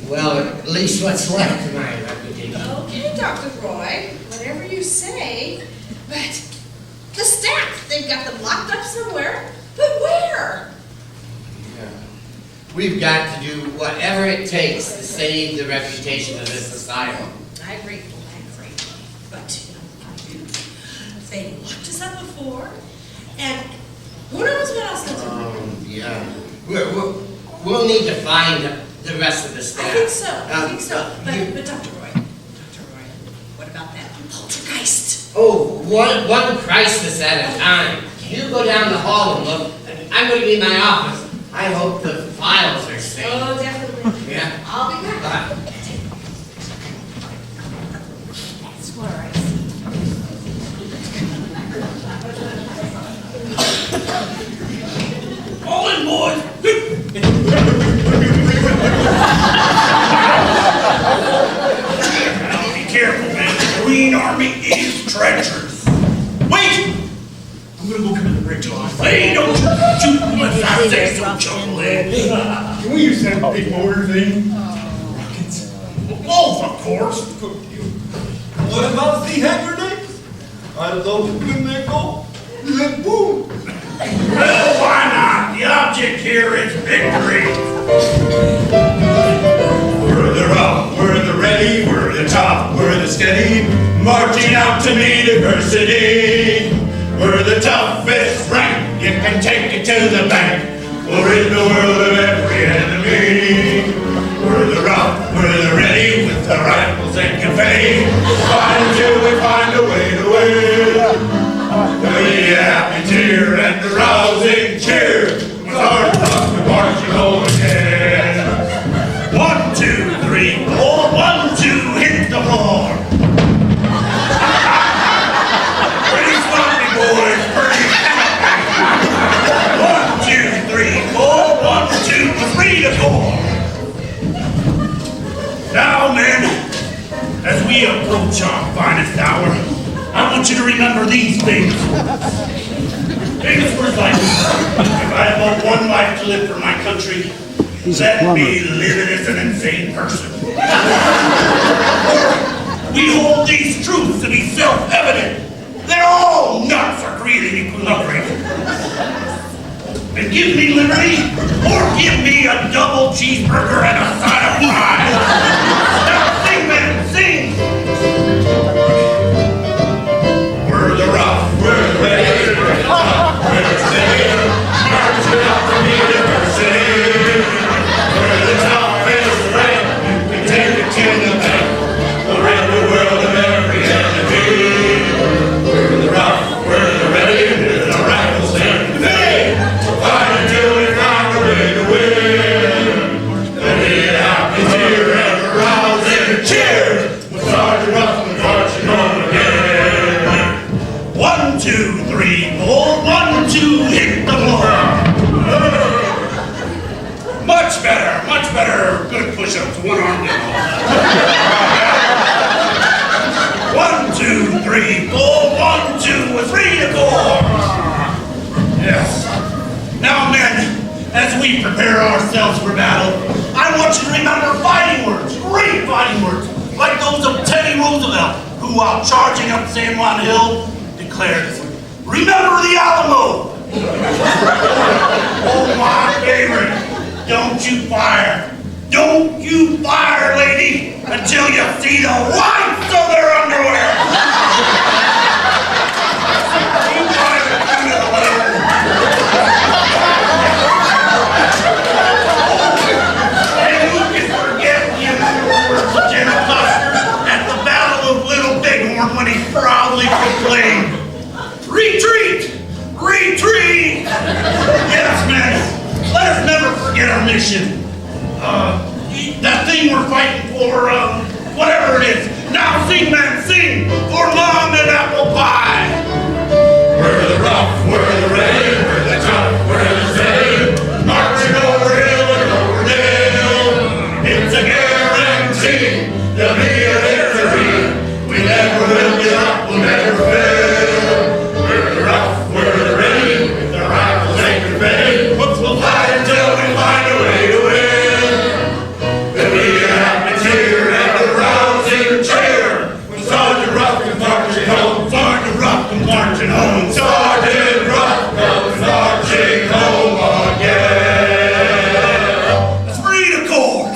Well, at least what's left of my reputation. Okay, Dr. Roy, whatever you say, but the staff, they've got them locked up somewhere, but where? Yeah. We've got to do whatever it takes to save the reputation of this asylum. I agree. But, they locked us up before, and who knows what else they'll do. Yeah. We'll need to find the rest of the staff. I think so. But Dr. Roy, what about that poltergeist? Oh, one crisis at a time. You go down the hall and look. I'm going to be in my office. I hope the files are safe. Oh, definitely. Yeah. I'll be back. Bye. That's where I see. All in, boys. Now be careful, man. The Green Army is treacherous. Wait! I'm gonna go come in the bridge off. Hey, don't shoot unless I say so, chucklehead. Can we use that big motor thing? Rockets. Both, of course. What about the hand grenades? I love it when they go. Boom! Well, why not? The object here is victory. We're the rough, we're the ready, we're the tough, we're the steady, marching out to meet adversity. We're the toughest rank, you can take it to the bank. We'll rid the world of every enemy. diversity. Fight until we find a way to win. The happy cheer and the rousing cheer. With our rock and marching home again. 1, 2, 3, 4. 1, 2, hit the floor. Pretty sloppy, boys. Pretty sloppy. 1, 2, 3, 4. 1, 2, 3 to 4. Now, men, as we approach our finest hour, I want you to remember these things. Famous words like, if I have but one life to live for my country, let me live it as an insane person. We hold these truths to be self-evident. They're all nuts are created equilibrium. And give me liberty, or give me a double cheeseburger and a side of fries. Now sing, man, sing! We're the rough, we're the ready, we're the tough, we're the steady, marching out for me diversity. We're the toughest rank, you can take it to the bank. We'll rid the world of every enemy. We're the rough, we're the ready, we're the rifles and the fade. Fight until we find a way to win. There'll be a happy cheer and a rousing cheer. With Sergeant Ruff and marching home again. 1, 2, 3, 4. 1, 2, hit the floor. Much better, much better. Good push-ups, one arm down. 1, 2, 3, 4. 1, 2, 3 to 4. Yes. Now, men, as we prepare ourselves for battle, I want you to remember fighting words, great fighting words, like those of Teddy Roosevelt, who, while charging up San Juan Hill, declared, "Remember the Alamo!" Oh, my favorite. Don't you fire. Don't you fire, lady, until you see the whites of their underwear. You guys are kind of alone. And who can forget the immortal words of General Custer at the Battle of Little Bighorn when he proudly proclaimed, "Retreat! Retreat!" Yes, man. Let us never forget our mission. That thing we're fighting for, whatever it is. Now sing, man, sing for Mom and Apple Pie. We're the rough, we're the ready, we're the tough, we're the steady. Marching over hill and over dale. It's a guarantee there'll be a victory. We never will give up, we'll never fail. We're the rough, we're the ready, the rifles ain't confetti. We'll fight until we find a way to win. There'll be a happy cheer and a rousing cheer. When Sergeant Ruff comes marching home, Sergeant Ruff comes marching home, Sergeant Ruff comes marching home again. Let's read a chord.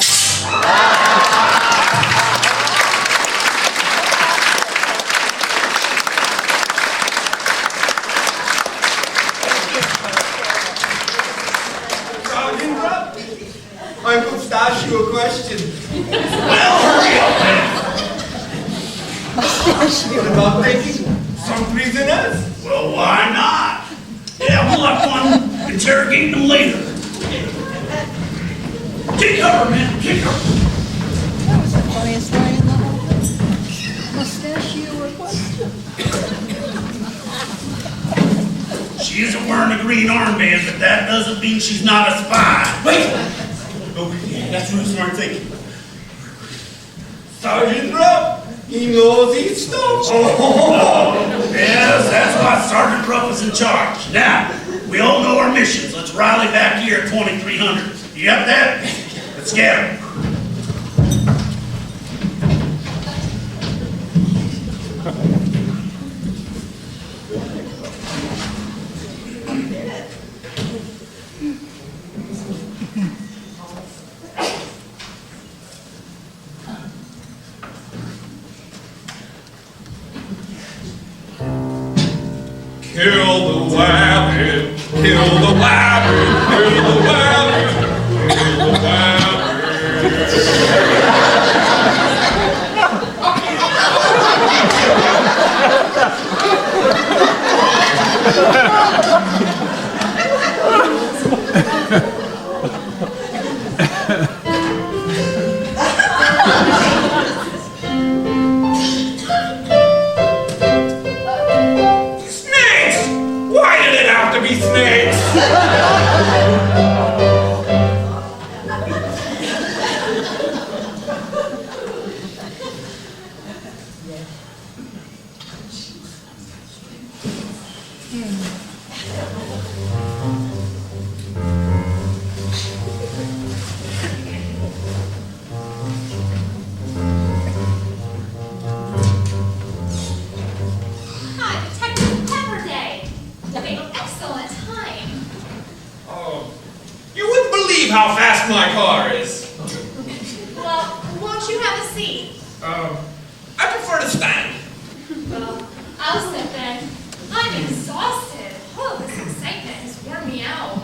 I'm supposed to ask you a question. Well, hurry up, man. What about taking some prisoners? Well, why not? Yeah, we'll have fun interrogating them later. Take cover, man. Take cover. That was the funniest line in the whole thing. Mustachio or what? She isn't wearing a green armband, but that doesn't mean she's not a spy. Wait! Oh, yeah, that's really smart thinking. Sergeant Ruff, he knows his stuff. Oh, yes, that's why Sergeant Ruff is in charge. Now, we all know our missions. Let's rally back here at 2300. You got that? Let's get 'em. Kill the rabbit, kill the rabbit, kill the rabbit, kill the rabbit. Snakes! Why did it have to be snakes? Hi, Detective Pepperday. Having an excellent time. Oh, you wouldn't believe how fast my car is. Well, won't you have a seat? I prefer to stand. Well, I'll sit then. I'm exhausted. Oh, this excitement has worn me out.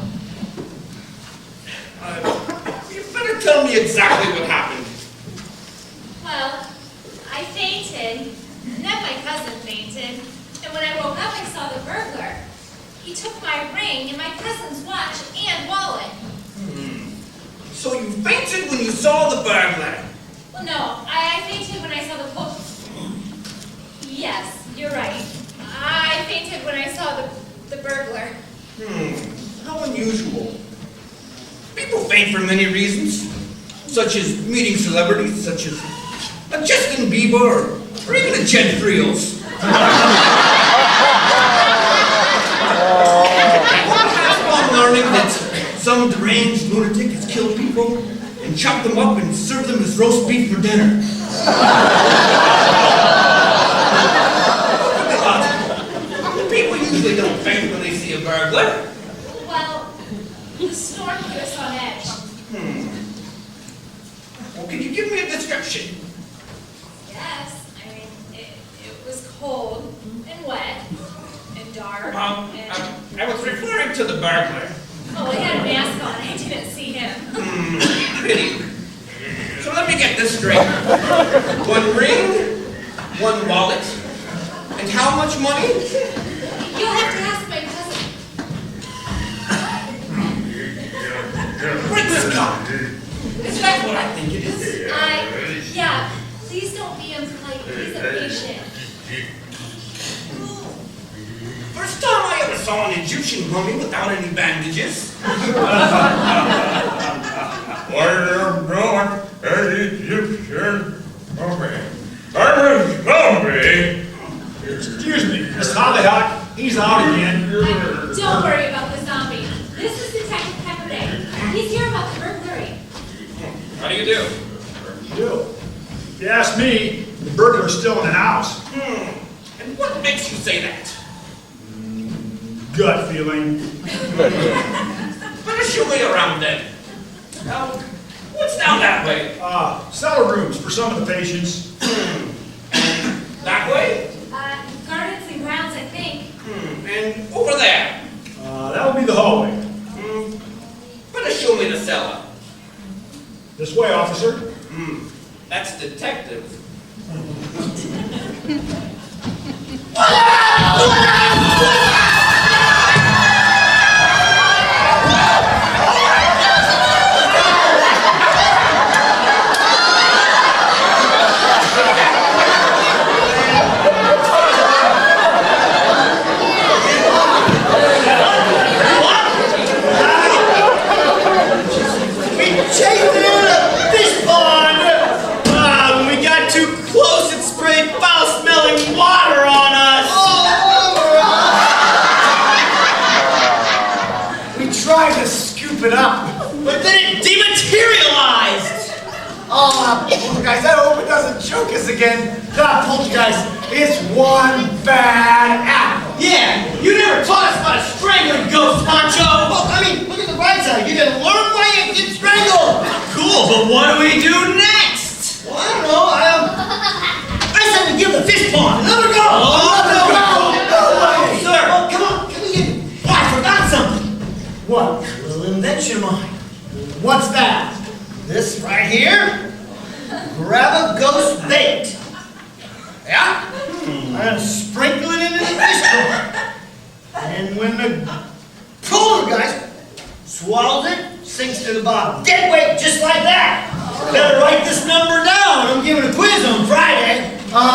You better tell me exactly what happened. Well, I fainted, and then my cousin fainted, and when I woke up I saw the burglar. He took my ring and my cousin's watch and wallet. So you fainted when you saw the burglar? Well, no, I fainted when I saw the Yes, you're right. I fainted when I saw the burglar. How unusual. People faint for many reasons, such as meeting celebrities, such as a Justin Bieber, or even a Jed Freels. Perhaps upon learning that some deranged lunatic has killed people and chopped them up and served them as roast beef for dinner. People usually don't faint when they see a burglar. Well, the storm put us on edge. Well, can you give me a description? Yes, I mean, it was cold and wet and dark. I was referring to the burglar. Oh, I had a mask on. I didn't see him. Pity. So let me get this straight. One ring, one wallet, and how much money? You'll have to ask my cousin. Great Scott! Is that what I think it is? Yeah, please don't be impolite. He's a patient. First time I ever saw an Egyptian mummy without any bandages. I am not an Egyptian mummy. I'm a zombie. Excuse me, Miss Hollyhock, he's out again. Don't worry about the zombie. This is Detective Pepperday. He's here about the burglary. How do you do? If you ask me, the burglar's still in the house. And what makes you say that? Gut feeling. Better show me around then. Now, what's down that way? Cellar rooms for some of the patients. That way? Gardens and grounds, I think. And over there? That would be the hallway. Better show me the cellar. This way, officer. That's detective. It up. But then it dematerialized! Poltergeist, I hope it doesn't choke us again. God, Poltergeist, it's one bad apple. Yeah, you never taught us about a strangling ghost, Pancho! Well, I mean, look at the bright side. You can learn why you get strangled. Cool, but what do we do next? Well, I don't know. I said we give the fish pond another go. Another go. Sir, oh, come on. Oh, I forgot something. What? A little invention of mine. What's that? This right here. Grab a ghost bait. Yeah? I'm gonna sprinkle it into the fish pond. And when the poltergeist swallows it, sinks to the bottom. Dead weight, just like Pre-test,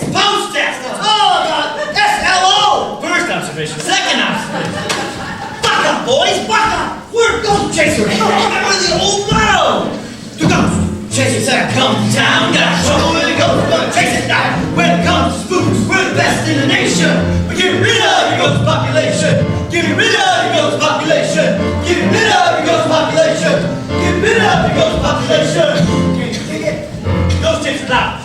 post-test, it's all about SLO. First observation, second observation. Buck up, boys, buck up. We're ghost chasers. Remember the old motto. The ghost chasers that come to town. Got trouble with the ghost, gonna chase it down. When it comes to spooks, we're the best in the nation. We get rid of your ghost population. Get rid of your ghost population. Get rid of your ghost population. Get rid of your ghost population. Can you dig it? Ghost chasers out.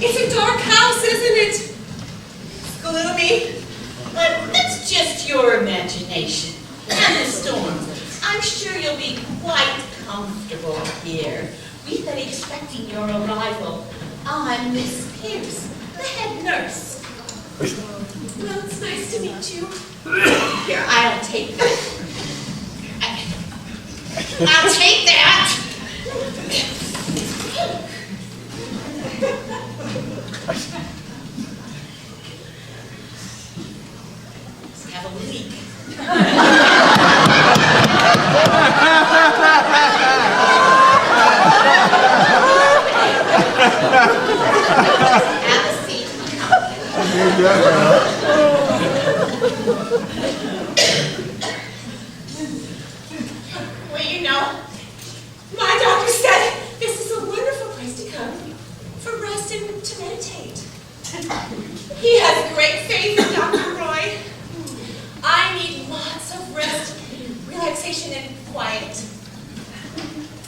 It's a dark house, isn't it? Gloomy. But that's just your imagination. And the storms. I'm sure you'll be quite comfortable here. We've been expecting your arrival. I'm Miss Pierce, the head nurse. Well, it's nice to meet you. Here, I'll take that. I'll take that. Have a leak. Have a seat. Well, you know, my doctor said this is a wonderful place to come for rest and to meditate. He has great faith in Dr. Roy. I need lots of rest, relaxation, and quiet.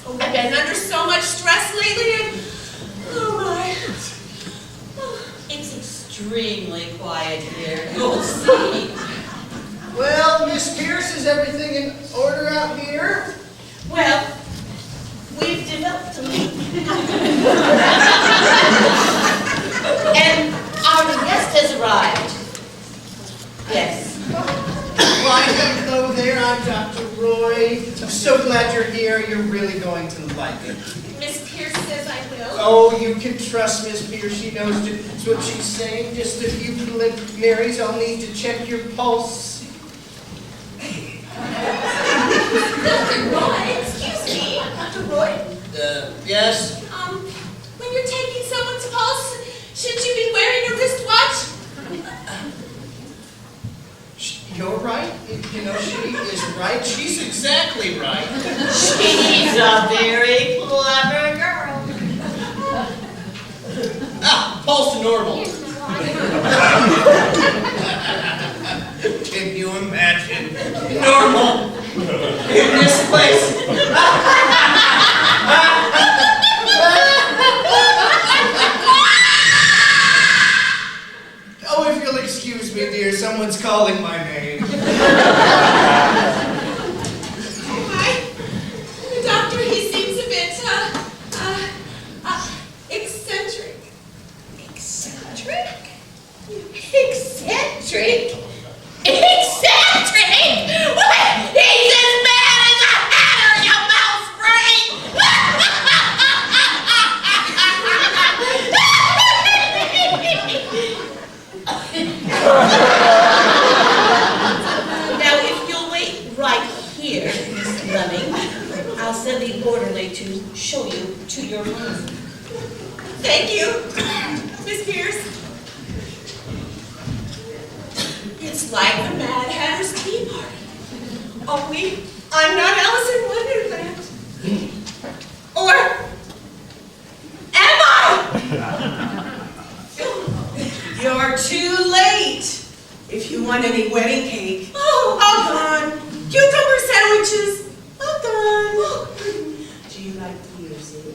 Oh, I've been under so much stress lately, and oh my. It's extremely quiet here. You'll see. Well, Miss Pierce, is everything in order out here? Well, we've developed a leak. And our guest has arrived. Yes. Why, hello there, I'm Dr. Roy. I'm so glad you're here. You're really going to like it. Miss Pierce says I will. Oh, you can trust Miss Pierce. She knows just what she's saying. Just a few preliminaries. I'll need to check your pulse. Dr. Roy, excuse me. Dr. Roy? Yes? When you're taking someone's pulse, shouldn't you be wearing a wristwatch? You're right. You know, she is right. She's exactly right. She's a very clever girl. Ah, pulse to normal. Can you imagine normal in this place? Oh, if you'll excuse me, dear, someone's calling my name. Hi. The doctor, he seems a bit, eccentric. Eccentric? Eccentric? Eccentric? What? He's as mad as a hatter, you mouse brain! Now, if you'll wait right here, Miss Fleming, I'll send the orderly to show you to your room. Thank you, Miss Pierce. It's like the Mad Hatter's Tea Party. Only I'm not Alice in Wonderland. Or am I? You're too late if you want any wedding cake. Oh, all gone. Cucumber sandwiches, all gone. Do you like the music?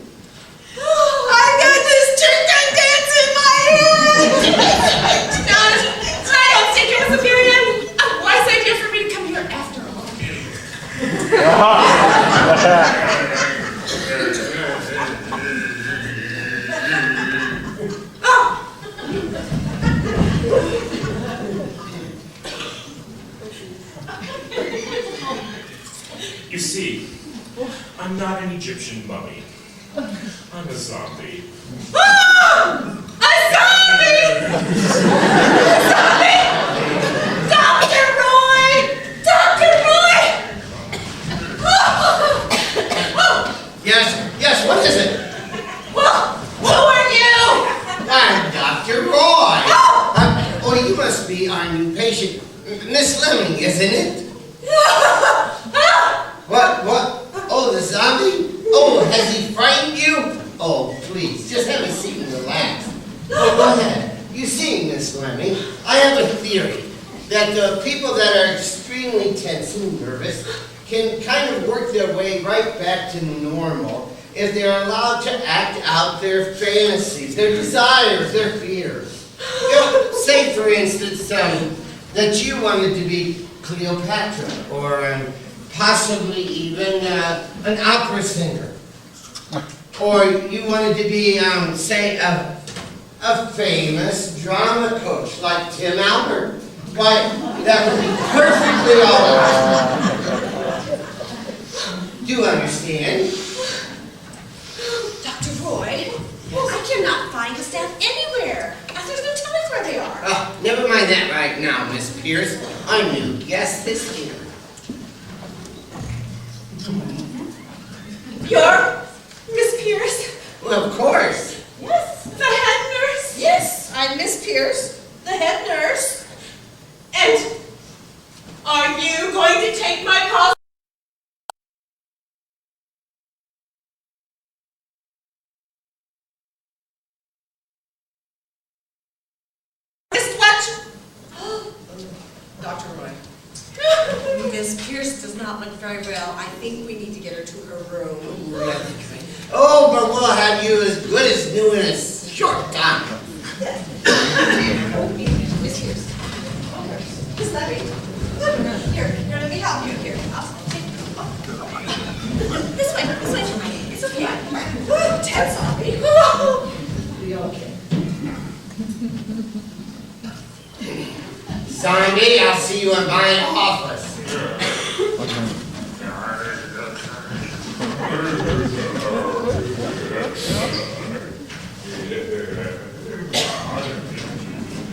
I got this chicken dance in my head! No, I don't think it was a very wise idea for me to come here after all. You see, I'm not an Egyptian mummy. I'm a zombie. Ah! A zombie! Zombie! Dr. Roy! Dr. Roy! Yes, what is it? Well, who are you? I'm Dr. Roy. Oh, you must be our new patient, Miss Lemming, isn't it? What? Oh, the zombie? Oh, has he frightened you? Oh, please, just have a seat and relax. Oh, go ahead. You see, Miss Lemming, I have a theory that the people that are extremely tense and nervous can kind of work their way right back to normal if they're allowed to act out their fantasies, their desires, their fears. You know, say, for instance, that you wanted to be Cleopatra, or possibly even an opera singer. Or you wanted to be, say, a famous drama coach like Tim Albert. Why, that would be perfectly all right. Do you understand? Dr. Roy, I cannot find the staff anywhere. There's no telling where they are. Oh, never mind that right now, Miss Pierce. I knew. Guess this here. You're Miss Pierce? Well, of course. Yes. The head nurse? Yes, I'm Miss Pierce, the head nurse. And are you going to take my call? Dr. Roy. Miss Pierce does not look very well. I think we need to get her to her room. Oh, but we'll have you as good as new in a short time. Miss Pierce. Miss Levy. Here, let me help you. Here, this way. It's okay. Ted zombie. Be okay. Zombie, I'll see you in my office.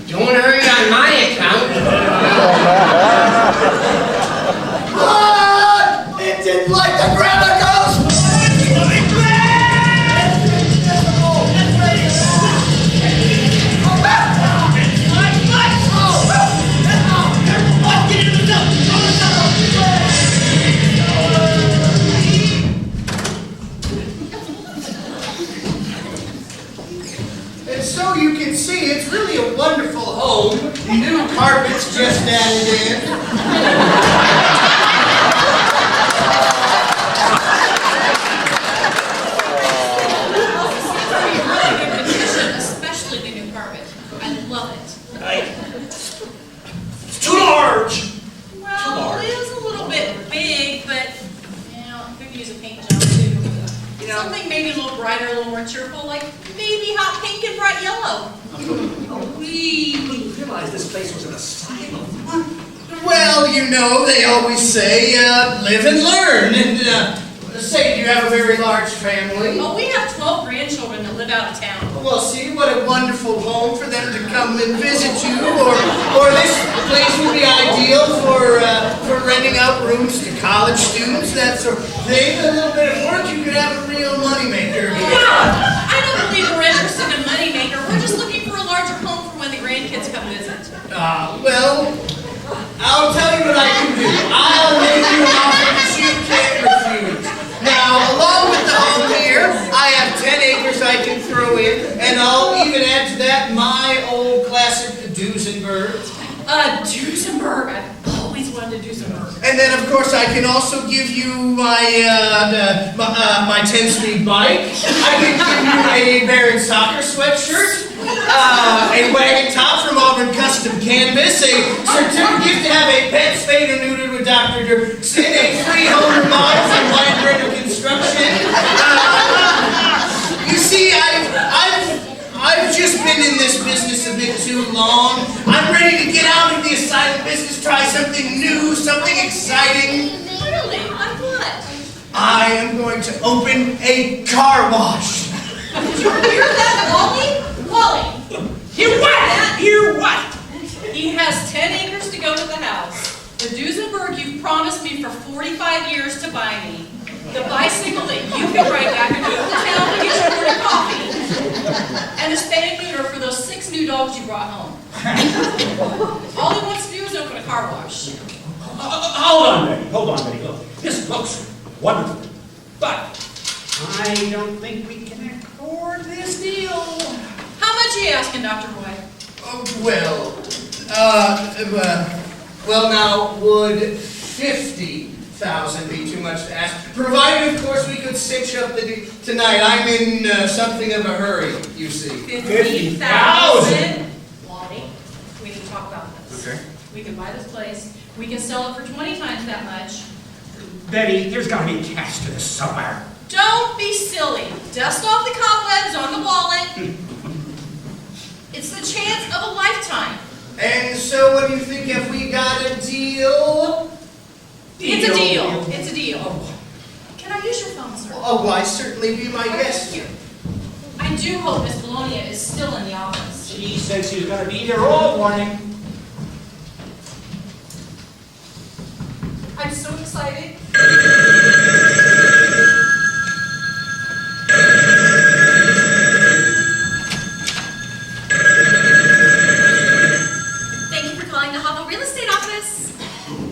Don't hurry on my account. It didn't like the grandma ghost! And so you can see, it's really a wonderful home. New carpets just added in. Especially the new carpet. I love it. It's too large. Well, it is a little bit big, but we could use a paint job too. Something maybe a little brighter, a little more cheerful, like maybe hot pink and bright yellow. We didn't realize this place was an asylum. Well, you know, they always say, live and learn. And say, do you have a very large family? Oh, we have 12 grandchildren that live out of town. Well, see, what a wonderful home for them to come and visit you. Or this place would be ideal for renting out rooms to college students, that sort of thing. A little bit of work, you could have a real moneymaker. I don't believe have 10 acres I can throw in, and I'll even add to that my old classic Duesenberg. Duesenberg. I've always wanted a Duesenberg. And then, of course, I can also give you my 10-speed bike. I can give you a Baron soccer sweatshirt, a wagon top from Auburn Custom Canvas, a certificate to have a pet spayed or neutered with Dr. Dirks, and a free home remodel from Weinberger Construction. You see, I've just been in this business a bit too long. I'm ready to get out of the asylum business, try something new, something exciting. Really? On what? I am going to open a car wash. Did you hear that, Wally? Wally! Hear what? Hear what? He has 10 acres to go with the house. The Duesenberg you've promised me for 45 years to buy me. The bicycle that you can ride back and forth to town to get your morning coffee. And a spay and neuter for those 6 new dogs you brought home. All he wants to do is open a car wash. Hold on, Betty. Look, this looks wonderful. But I don't think we can afford this deal. How much are you asking, Dr. Roy? Well now, would 50,000 be too much to ask? Provided, of course, we could cinch up the deal tonight. I'm in something of a hurry, you see. 50,000? Wally, we need to talk about this. Okay. We can buy this place. We can sell it for 20 times that much. Betty, there's got to be cash to this somewhere. Don't be silly. Dust off the cobwebs on the wallet. It's the chance of a lifetime. And so what do you think if we got a deal? It's a deal. It's a deal. Can I use your phone, sir? Oh, why, certainly be my guest. Thank you. I do hope Miss Bologna is still in the office. She said she was going to be there all morning. I'm so excited. Thank you for calling the Hubble Real Estate Office.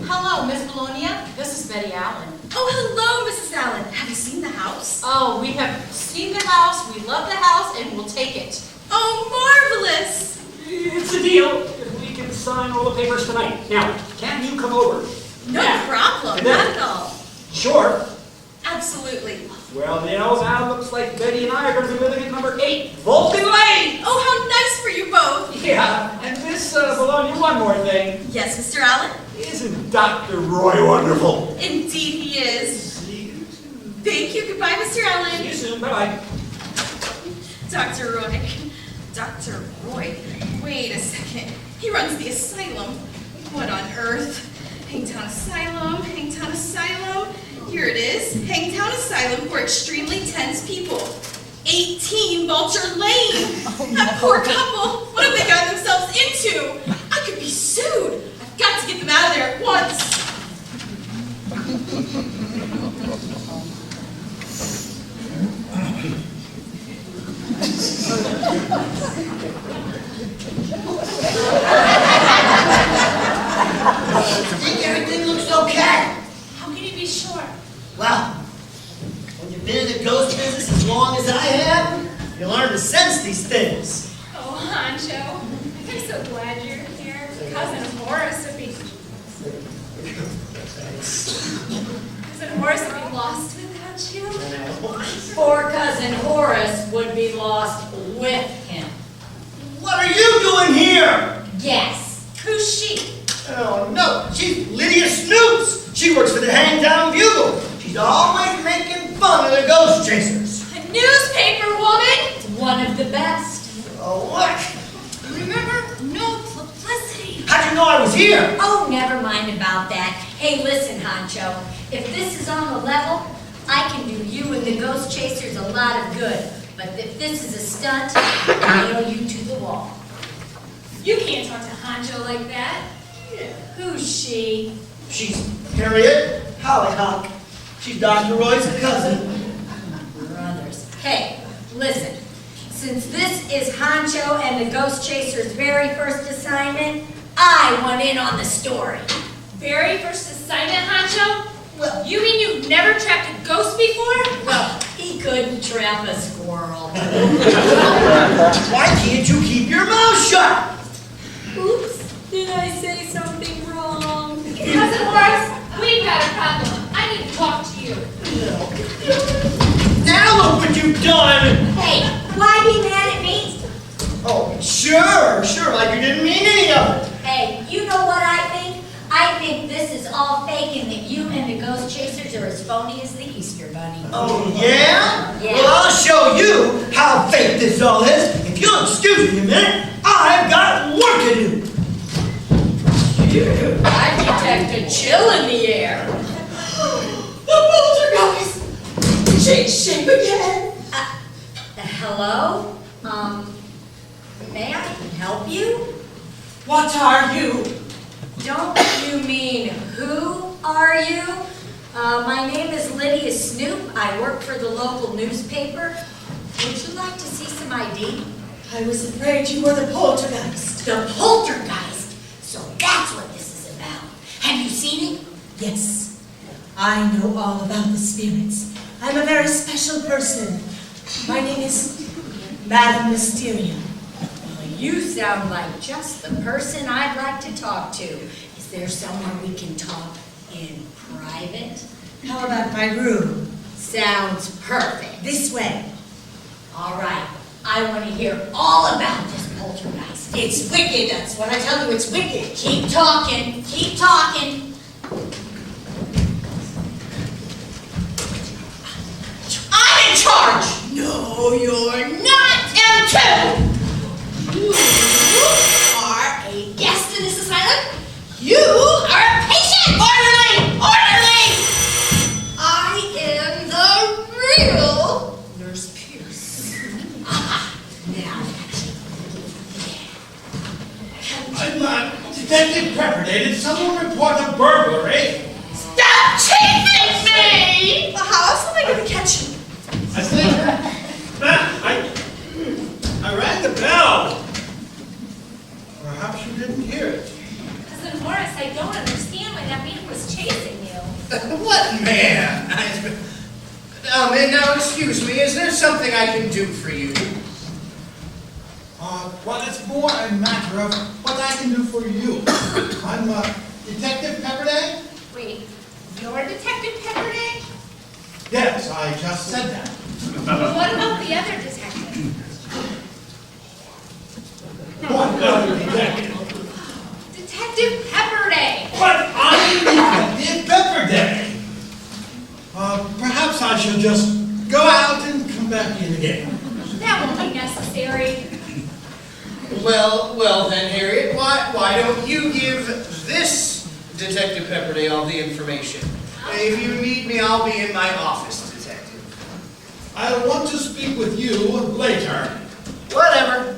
Hello, Miss Bologna. This is Betty Allen. Oh, hello, Mrs. Allen. Have you seen the house? Oh, we have seen the house, we love the house, and we'll take it. Oh, marvelous. It's a deal. We can sign all the papers tonight. Now, can you come over? No problem. And then- Not at all. Sure. Absolutely. Well, now looks like Betty and I are going to be living at number 8, Vulcan Lane. Oh, how nice for you both. Yeah, and this, Bologna, one more thing. Yes, Mr. Allen? Isn't Dr. Roy wonderful? Indeed he is. Thank you. Goodbye, Mr. Allen. See you soon. Bye-bye. Dr. Roy. Dr. Roy? Wait a second. He runs the asylum. What on earth? Hangtown Asylum, Hangtown Asylum. Here it is. Hangtown Asylum for extremely tense people. 18 Vulture Lane. That poor couple. What have they gotten themselves into? I could be sued. I've got to get them out of there at once. I think everything looks okay. How can you be sure? Well, when you've been in the ghost business as long as I have, you learn to sense these things. Oh, Honcho, I'm so glad you're here. Cousin Horace would be... Cousin Horace would be lost without you. Poor cousin Horace would be lost with him. What are you doing here? Yes. Who's she? Oh, no, she's Lydia Snoops. She works for the Hangtown Bugle. She's always making fun of the ghost chasers. A newspaper woman? One of the best. Oh, what? Remember, no publicity. How'd you know I was here? Oh, never mind about that. Hey, listen, Honcho. If this is on the level, I can do you and the ghost chasers a lot of good. But if this is a stunt, I'll nail you to the wall. You can't talk to Honcho like that. Who's she? She's Harriet Hollyhock. She's Dr. Roy's cousin. Brothers. Hey, listen. Since this is Honcho and the Ghost Chaser's very first assignment, I want in on the story. Very first assignment, Honcho? Well, you mean you've never trapped a ghost before? Well, he couldn't trap a squirrel. Why can't you keep your mouth shut? Oops, did I say something wrong? Cousin Horace, we've got a problem. I need to talk to you. Now look what you've done! Hey, why be mad at me? Oh, sure, like you didn't mean any of it. Hey, you know what I think? I think this is all fake and that you and the ghost chasers are as phony as the Easter Bunny. Oh, yeah? Yeah. Well, I'll show you how fake this all is. If you'll excuse me a minute, I've got work to do. I detect a chill in the air. The poltergeist! Changed shape again! Hello? May I help you? What are you? Don't you mean who are you? My name is Lydia Snoop. I work for the local newspaper. Would you like to see some ID? I was afraid you were the poltergeist. The poltergeist? So that's what this is about. Have you seen it? Yes, I know all about the spirits. I'm a very special person. My name is Madame Mysterio. Well, you sound like just the person I'd like to talk to. Is there somewhere we can talk in private? How about my room? Sounds perfect. This way. All right. I want to hear all about this poltergeist. It's wicked, that's what I tell you, it's wicked. Keep talking. Keep talking. I'm in charge. No, you're Not M2. You are a guest in this asylum. You are a patient. Orderly! Orderly! I am the real Nurse Pierce. Aha! Now. Detective Pepperdine, did someone report a burglary? Stop chasing me! Well, how else am I going to catch you? I think, Matt, I rang the bell. Perhaps you didn't hear it. Cousin Horace, I don't understand why that man was chasing you. What man? And now excuse me, is there something I can do for you? Well, it's more a matter of what I can do for you. I'm Detective Pepperdine? Wait, you're Detective Pepperdine? Yes, I just said that. Well, what about the other detective? What other detective? Detective Pepperdine! But I'm Detective Pepperdine. Perhaps I should just go out and come back in again. That won't be necessary. Well then, Harriet, why don't you give this Detective Pepperdine all the information? If you need me, I'll be in my office, Detective. I want to speak with you later. Whatever.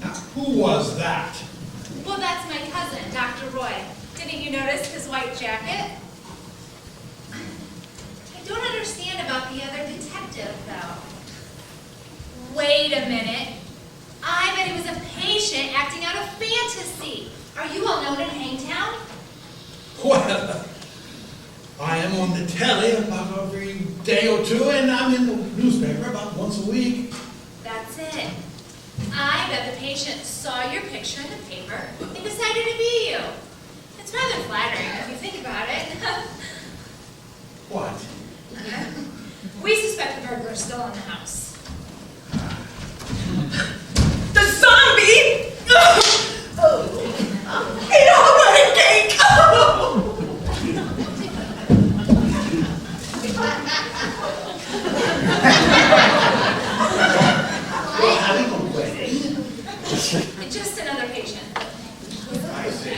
Now, who was that? Well, that's my cousin, Dr. Roy. Didn't you notice his white jacket? I don't understand about the other detective, though. Wait a minute. I bet he was a patient acting out a fantasy. Are you well known in Hangtown? Well, I am on the telly about every day or two, and I'm in the newspaper about once a week. That's it. I bet the patient saw your picture in the paper and decided to be you. It's rather flattering if you think about it. What? We suspect the burglar's still in the house. The zombie! It already came! We're having a wedding? Just another patient. I see.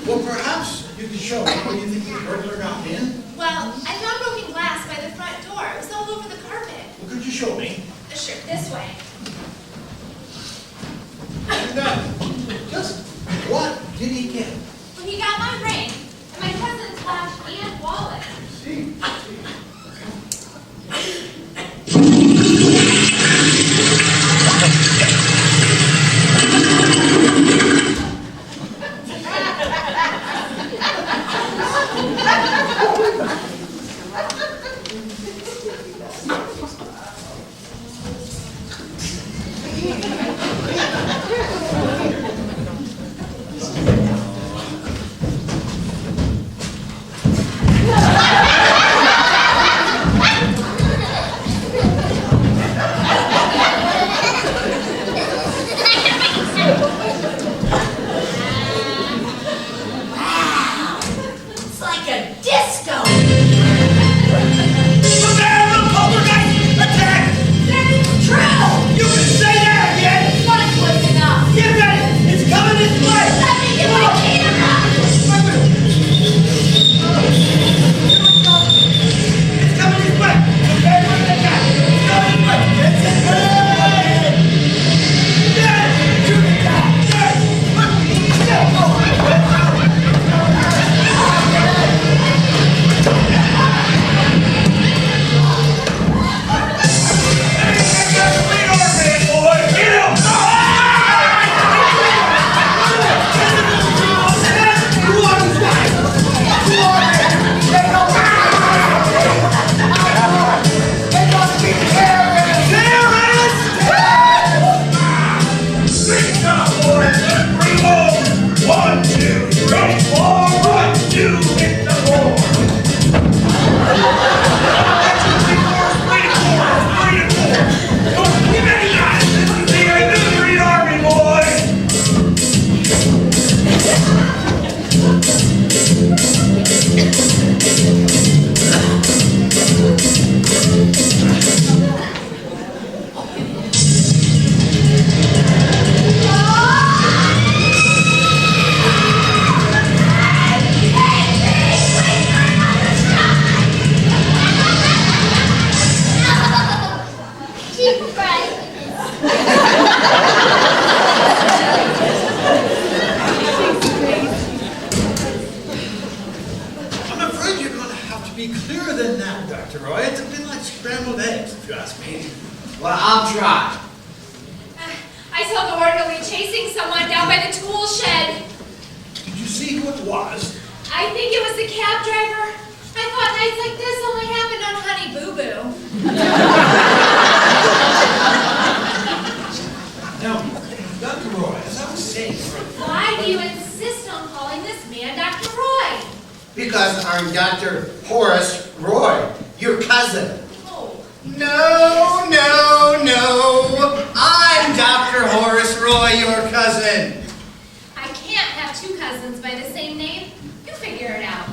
Well, perhaps you can show me how you think the burglar got in? Well, I found broken glass by the front door. It was all over the carpet. Well, could you show me? Sure, this way. And, just what did he get? Well, he got my ring and my cousin's watch and wallet. See. Cisco! Prepare the poltergeist attack! That's true! You can say that again! One was enough! Get ready! It's coming this way! Let me get my camera! It's coming this way! Prepare for the attack! It's coming this way! It's this way! Yes! Shoot it down! Yes! Well, I'll try. I saw the orderly chasing someone down by the tool shed. Did you see who it was? I think it was the cab driver. I thought nights like this only happened on Honey Boo Boo. Now, Dr. Roy, as I was saying, Why do you insist on calling this man Dr. Roy? Because I'm Dr. Horace Roy, your cousin. Oh. No, no, no. I'm Dr. Horace Roy, your cousin. I can't have two cousins by the same name. You figure it out.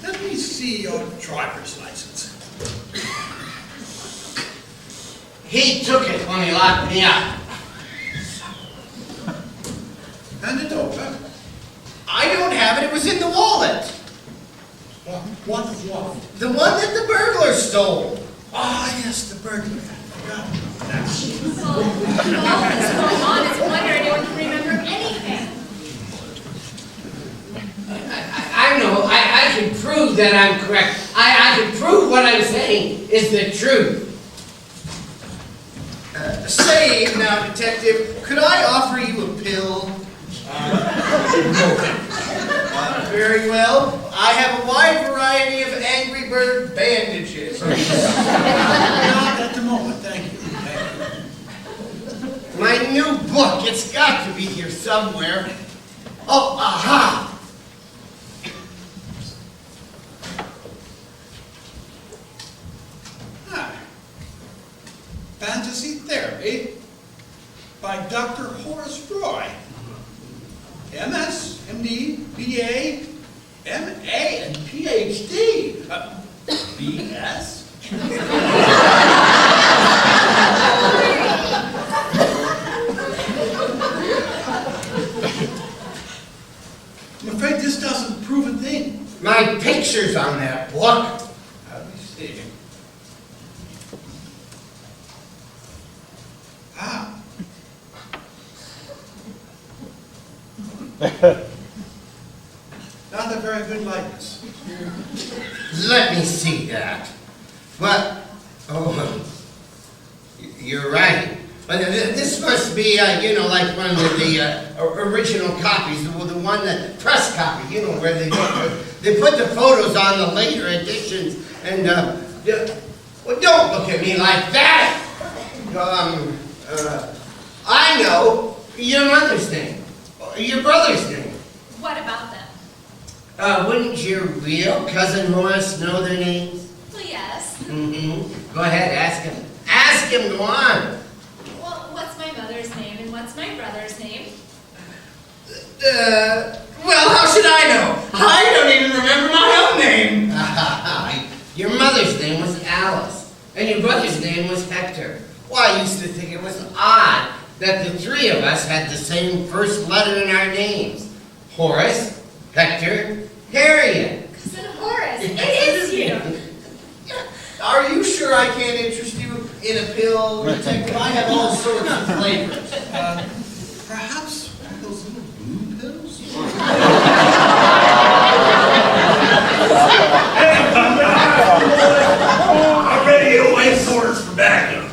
Let me see your driver's license. He took it when he locked me up. Hand it over. I don't have it. It was in the wallet. What? The one that the burglar stole. Ah, yes, the burglar. I forgot about that. All this going on is wonder anyone can remember anything. I know. I can prove that I'm correct. I can prove what I'm saying is the truth. Say now, detective, could I offer you a pill? Very well. I have a wide variety of Angry Bird bandages. Not at the moment, thank you. My new book, it's got to be here somewhere. Oh, aha! Fantasy Therapy by Dr. Horace Roy. MS, MD, BA, MA, and PhD. BS? I'm afraid this doesn't prove a thing. My picture's on that book. Let me see. Ah. Not a very good likeness. Let me see that. What? Oh, you're right. But this must be, like one of the original copies, the one that press copy, where they put the photos on the later editions. And well, don't look at me like that. I know your mother's name, your brother's name. What about them? Wouldn't your real cousin Horace know their names? Well, yes. Mm-hmm. Go ahead, ask him. Ask him, go on. Well, what's my mother's name and what's my brother's name? Well, how should I know? I don't even remember my own name. Your mother's name was Alice, and your brother's name was Hector. Well, I used to think it was odd that the three of us had the same first letter in our names. Horace, Hector, Harriet. Cousin Horace, it is you. Are you sure I can't interest you in a pill, detective? I have all sorts of flavors. Perhaps those little blue pills? I'm ready to wait for us for backup.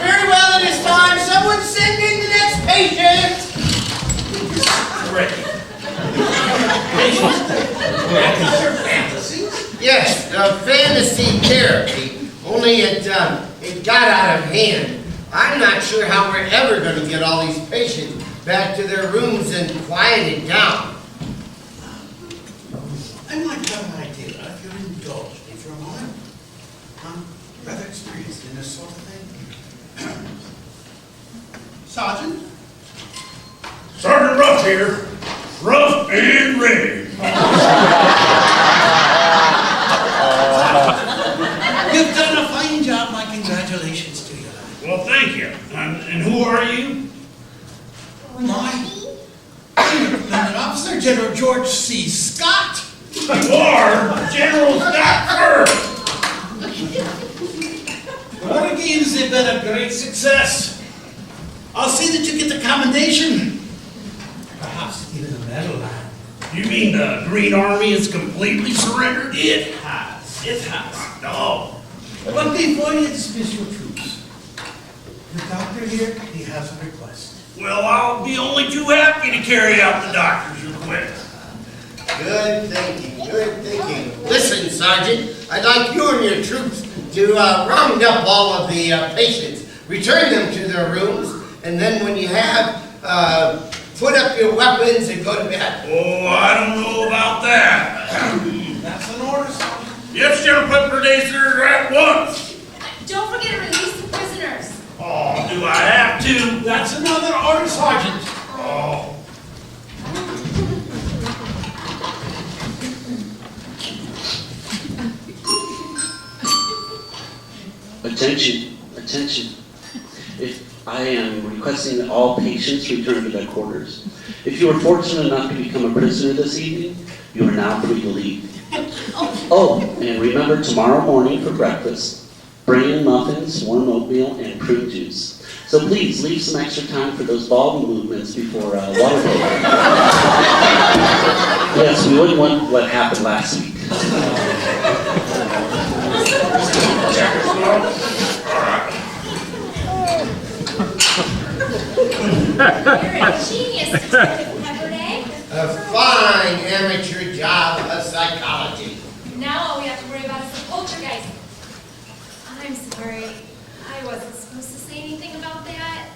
Very well, it is time. Someone send in the next patient. Ready. Yes, fantasy therapy, only it got out of hand. I'm not sure how we're ever going to get all these patients back to their rooms and quieted down. I might have an idea if you'll indulge me for a moment. I'm rather experienced in this sort of thing. Sergeant? Sergeant Ruff here. Rough and ready. You've done a fine job. My congratulations to you. Well, thank you. And who are you? I'm Lieutenant Officer General George C. Scott. You are General Scott first. Well, the games have been a great success. I'll see that you get the commendation. Perhaps even a medal. You mean the Green Army is completely surrendered? It has. It has. No. But before you dismiss your troops, the doctor here, he has a request. Well, I'll be only too happy to carry out the doctor's request. Good thinking, good thinking. Listen, Sergeant, I'd like you and your troops to round up all of the patients, return them to their rooms, and then when you have, put up your weapons and go to bed. Oh, I don't know about that. That's an order, Sergeant. Yes, General Pepperdazer, at once. Don't forget to release the prisoners. Oh, do I have to? That's another order, Sergeant. Oh. Attention, attention. I am requesting that all patients return to their quarters. If you are fortunate enough to become a prisoner this evening, you are now free to leave. Oh, and remember tomorrow morning for breakfast, bring in muffins, warm oatmeal, and prune juice. So please leave some extra time for those ball movements before water break. Yes, we wouldn't want what happened last week. You're a genius, Detective Pepperday. A fine amateur job of psychology. Now all we have to worry about is the poltergeist. I'm sorry. I wasn't supposed to say anything about that.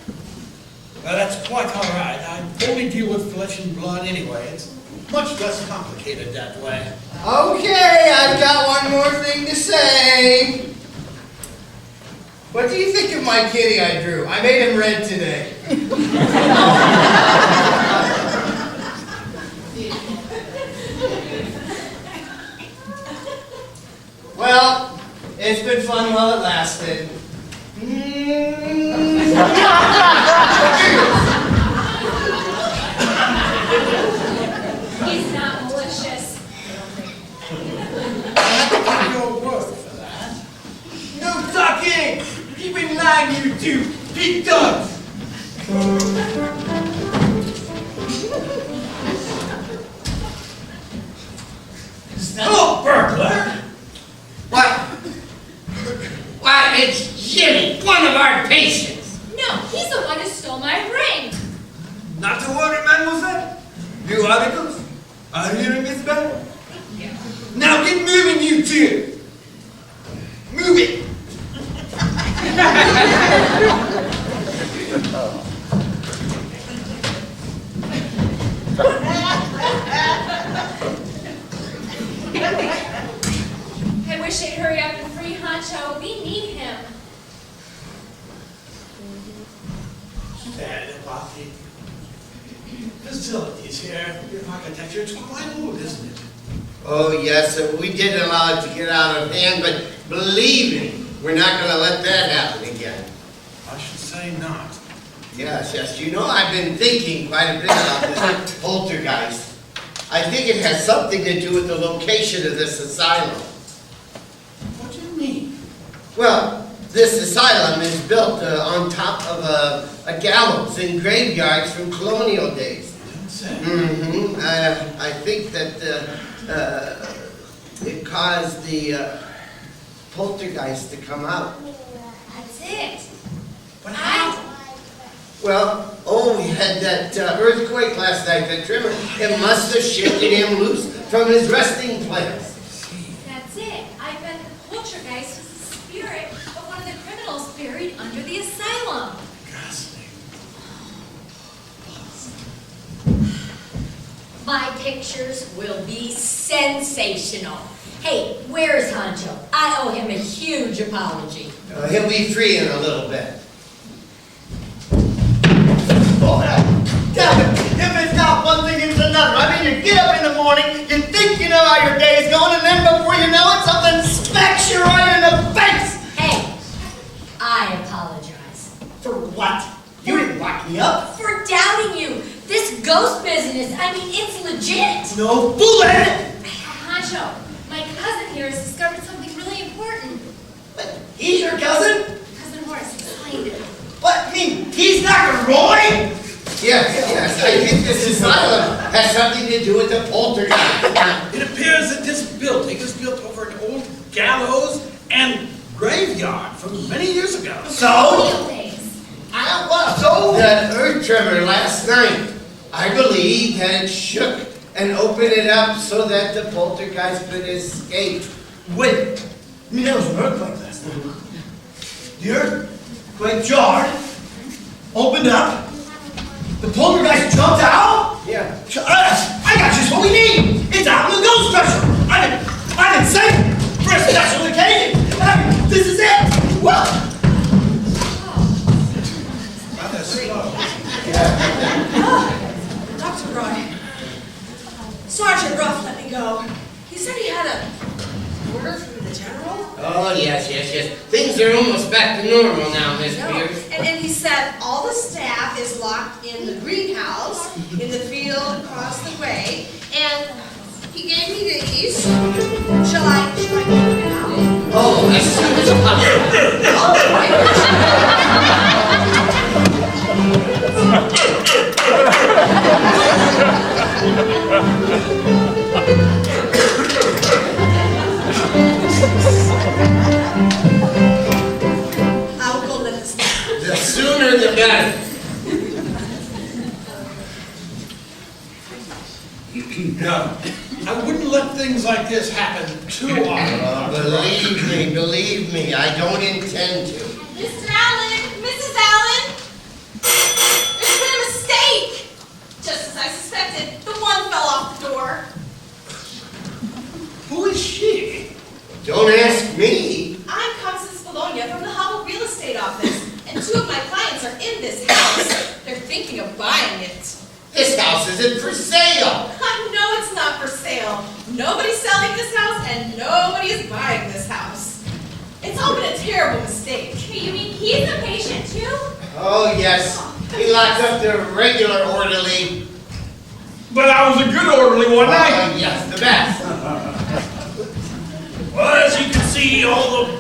Well, that's quite all right. I only deal with flesh and blood anyway. It's much less complicated that way. Okay, I've got one more thing to say. What do you think of my kitty I drew? I made him red today. Well, it's been fun while it lasted. He's not malicious. Your word for that. No talking! Keep in line, you two! Big dogs! Oh, burglar! Why, it's Jimmy, one of our patients. No, he's the one who stole my ring. Not to worry, mademoiselle. You articles are hearing this better. Now get moving, you two. Move it. I wish they'd hurry up and free Honcho. We need him. Sad about it. facilities here, your architecture, it's quite old, isn't it? Oh, yes, we did allow it to get out of hand, but believe me, we're not going to let that happen again. I should say not. Yes, yes. You know, I've been thinking quite a bit about this poltergeist. I think it has something to do with the location of this asylum. What do you mean? Well, this asylum is built on top of a gallows in graveyards from colonial days. Mm-hmm. I think that it caused the poltergeist to come out. That's it. But how? Well, we had that earthquake last night, that tremor. It must have shifted him loose from his resting place. That's it. I bet the poltergeist was the spirit of one of the criminals buried under the asylum. My pictures will be sensational. Hey, where's Honcho? I owe him a huge apology. He'll be free in a little bit. Oh, damn it. If it's not one thing, it's another. I mean, you get up in the morning, you think you know how your day is going, and then before you know it, something smacks you right in the face. Hey, I apologize. For what? You didn't lock me up. For doubting you. This ghost business, I mean, it's legit. No fooling. Honcho, my cousin here has discovered something really important. But he's your cousin? Cousin Horace explained it. What? Mean he's Dr. Roy? Yes, I think this asylum has something to do with the poltergeist. It appears that this building is built over an old gallows and graveyard from many years ago. So? So? The earth tremor last night, I believe, had shook and opened it up so that the poltergeist could escape. Wait, I mean, there was an earthquake last night. The earthquake jarred, opened up, the poltergeist jumped out? Yeah. I got just what we need. It's out in the ghost crusher. I've been saving for a special occasion. This is it. Well. Rather slow. Dr. Roy, Sergeant Ruff let me go. He said he had a order from the general. Oh, yes. Things are almost back to normal now, Miss No. Pierce. And he said all the staff is locked in the greenhouse, in the field across the way, and he gave me these. Shall I give them out? Oh, as soon as I'll go let us know. The sooner the better. No, I wouldn't let things like this happen too often. Believe me, I don't intend to. Mr. Allen, Mrs. Allen, there's been a mistake. Just as I suspected, the one fell off the door. Who is she? Don't ask me. I'm Constance Bologna from the Hubble Real Estate Office, and two of my clients are in this house. They're thinking of buying it. This house isn't for sale. I know it's not for sale. Nobody's selling this house, and nobody is buying this house. It's all been a terrible mistake. You mean he's a patient too? Oh, yes. He locked up the regular orderly. But I was a good orderly one night. Yes, the best. Well, as you can see, all the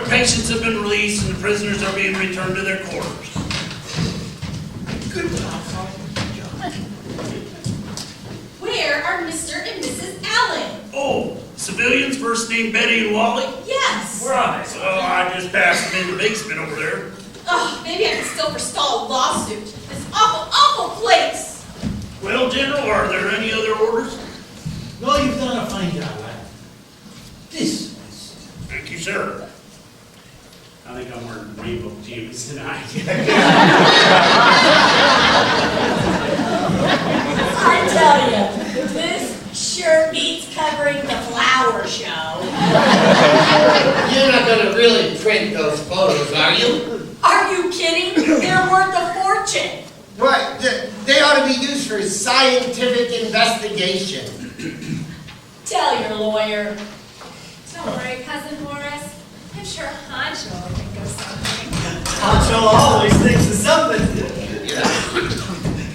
patients have been released and the prisoners are being returned to their quarters. Good job, Sergeant. Where are Mr. and Mrs. Allen? Oh, civilians, first name Betty and Wally? Yes. Where are they? So I just passed them in the basement over there. Oh, maybe I can still forestall a lawsuit. This awful, awful place. Well, General, are there any other orders? No, you've done a fine job, lad. This. Thank you, sir. I think I'm wearing rainbow jeans tonight. I tell you, this sure beats covering the flower show. You're not going to really print those photos, are you? Are you kidding? They're worth a fortune. What? they ought to be used for scientific investigation. Tell your lawyer. Don't worry, Cousin Morris. I'm sure Honcho will think of something. Honcho always thinks of something.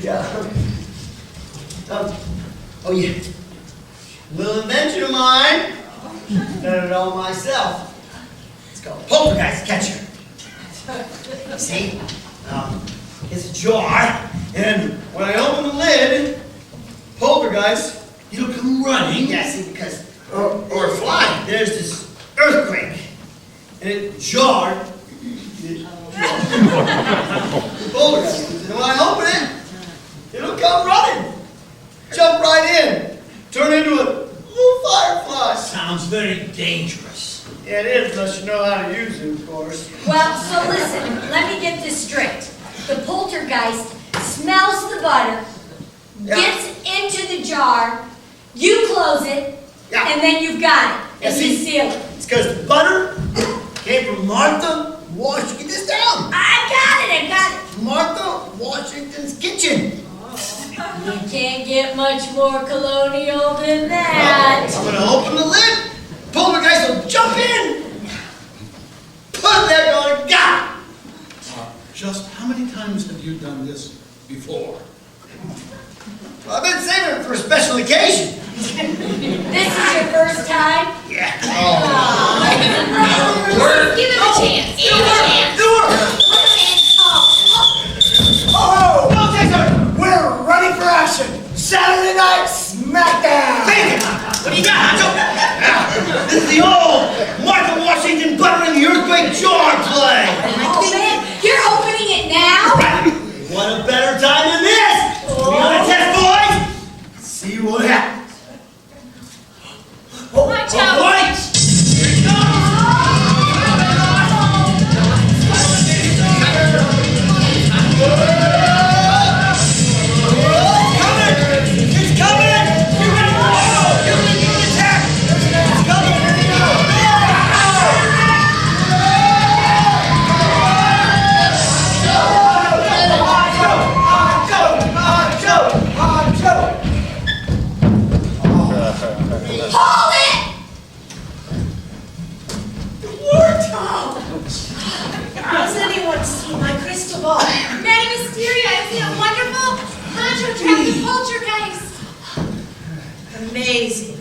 Yeah. Oh yeah. Little invention of mine. Done it all myself. It's called poltergeist catcher. See? It's a jar, and when I open the lid, poltergeist, he'll come running. Yeah, see, because or flying. There's this earthquake, and it jarred. The poltergeist. And when I open it, it'll come running, jump right in, turn into a little firefly. Sounds very dangerous. Yeah, it is, unless you know how to use it, of course. Well, so listen, let me get this straight. The poltergeist smells the butter, gets into the jar, you close it, and then you've got it, and you seal it. It's because the butter came from Martha Washington. Get this down. I got it. Martha Washington's kitchen. You can't get much more colonial than that. I'm gonna open the lid. Poltergeist will jump in. Put that on. Got it. Just how many times have you done this before? Well, I've been saving it for a special occasion. This is your first time? Yeah. Give him a chance. Give him a chance. Oh, no, Jason! We're ready for action! Saturday Night SmackDown! What do you got, Honcho? This is the old Martha Washington butter in the earthquake jar play. Oh, man, you're opening it now? What a better time than this! You want to test, boys? See what happens. Watch out. Boys! Here it comes! It's coming! You ready for an attack? It's coming! Hold it! It worked! Has anyone seen my crystal ball? Madame Mysteria, isn't it wonderful? Honcho trapped the poltergeist. Amazing.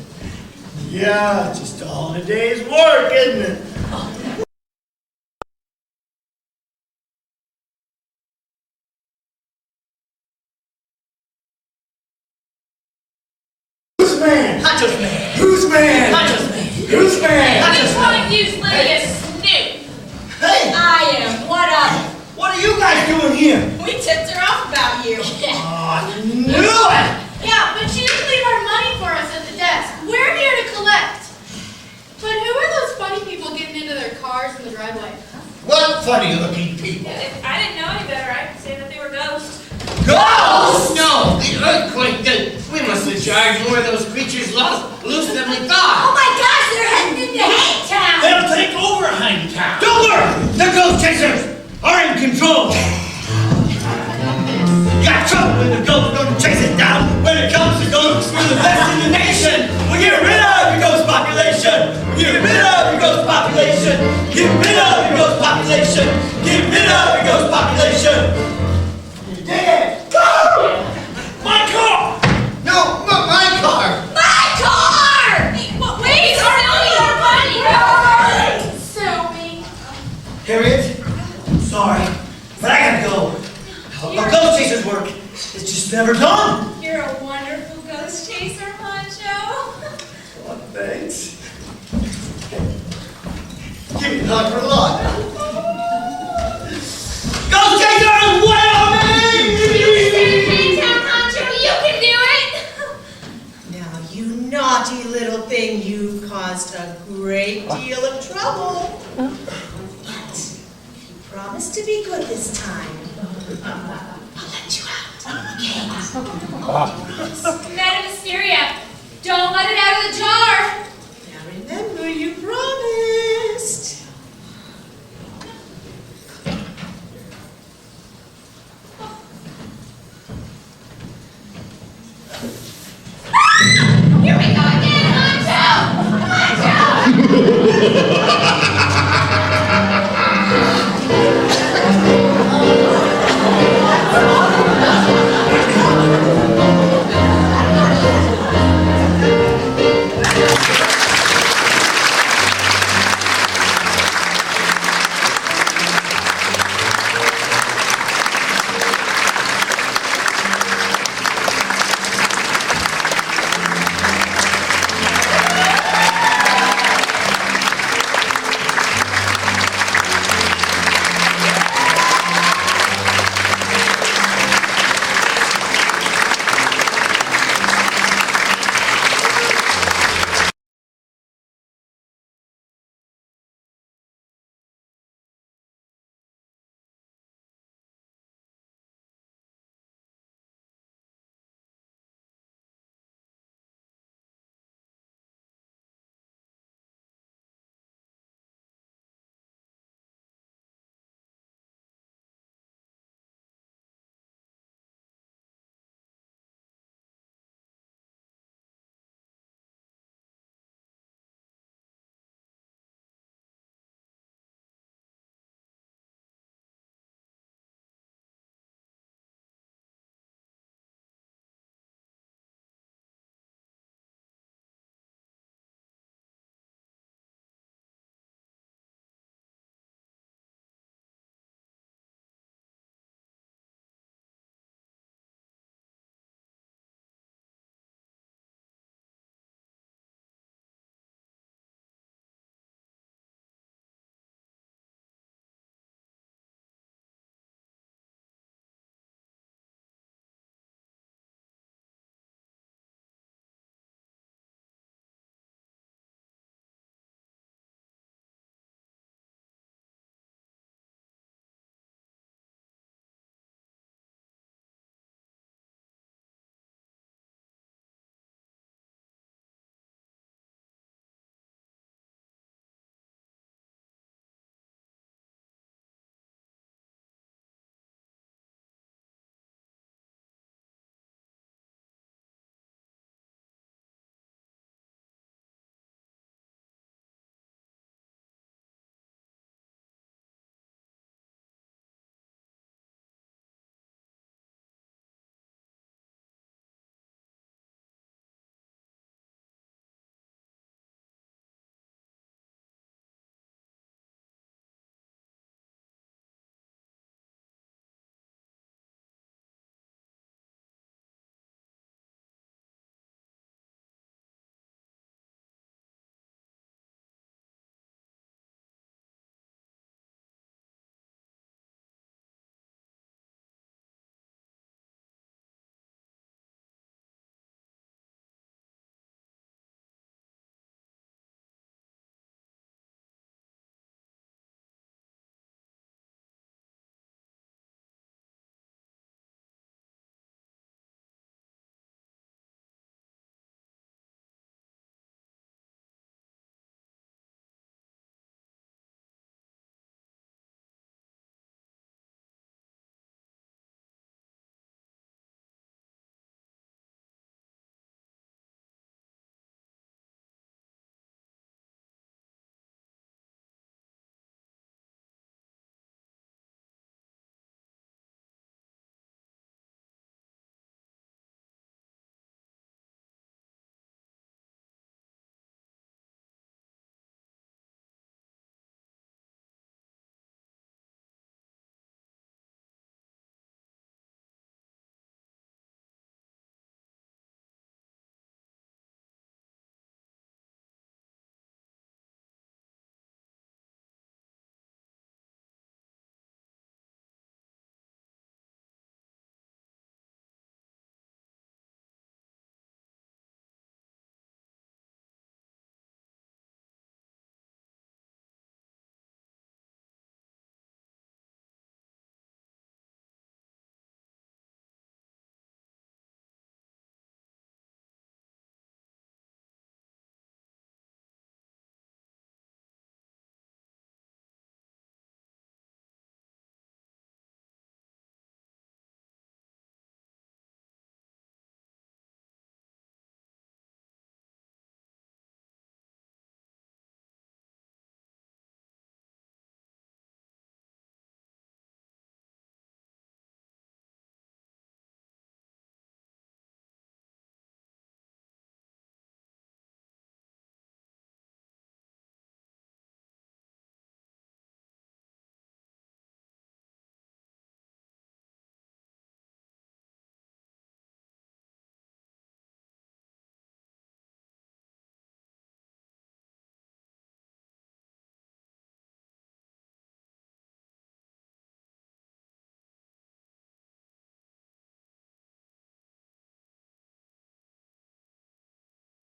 Yeah, just all in a day's work, isn't it? Who's man? Honcho's man. Who's man? Honcho's man. Who's man? Which one of you's Lydia Snoop? Hey! I am. What up? What are you guys doing here? We tipped her off about you. Oh, I knew it! Yeah, but she didn't leave our money for us at the desk. We're here to collect. But who are those funny people getting into their cars in the driveway? What funny-looking people? If I didn't know any better, I'd say that they were ghosts. Ghosts! No, the earthquake did. We must have charged more of those creatures loose than we Oh thought. my gosh, they're heading into Hangtown! They'll take over Hangtown. Don't worry! The ghost chasers are in control! Got trouble when the ghosts are going to chase it down. When it comes to ghosts, we're the best in the nation! We get rid of your ghost population! Get rid of your ghost population! Get rid of your ghost population! Get rid of your ghost population! You dig it? Go! My car! No, my car! My car! Wait, sue me. Harriet, I'm sorry, but I gotta go. How ghost chasers work, it's just never done. You're a wonderful ghost chaser, Honcho. Oh, thanks. Give me a hug for luck. Ghost chasers, wait on me! You said Hangtown, Honcho, you can do it. Now, you naughty little thing, you've caused a great deal of trouble. But if you promise to be good this time, I'll let you out. Okay? Madame Mysteria,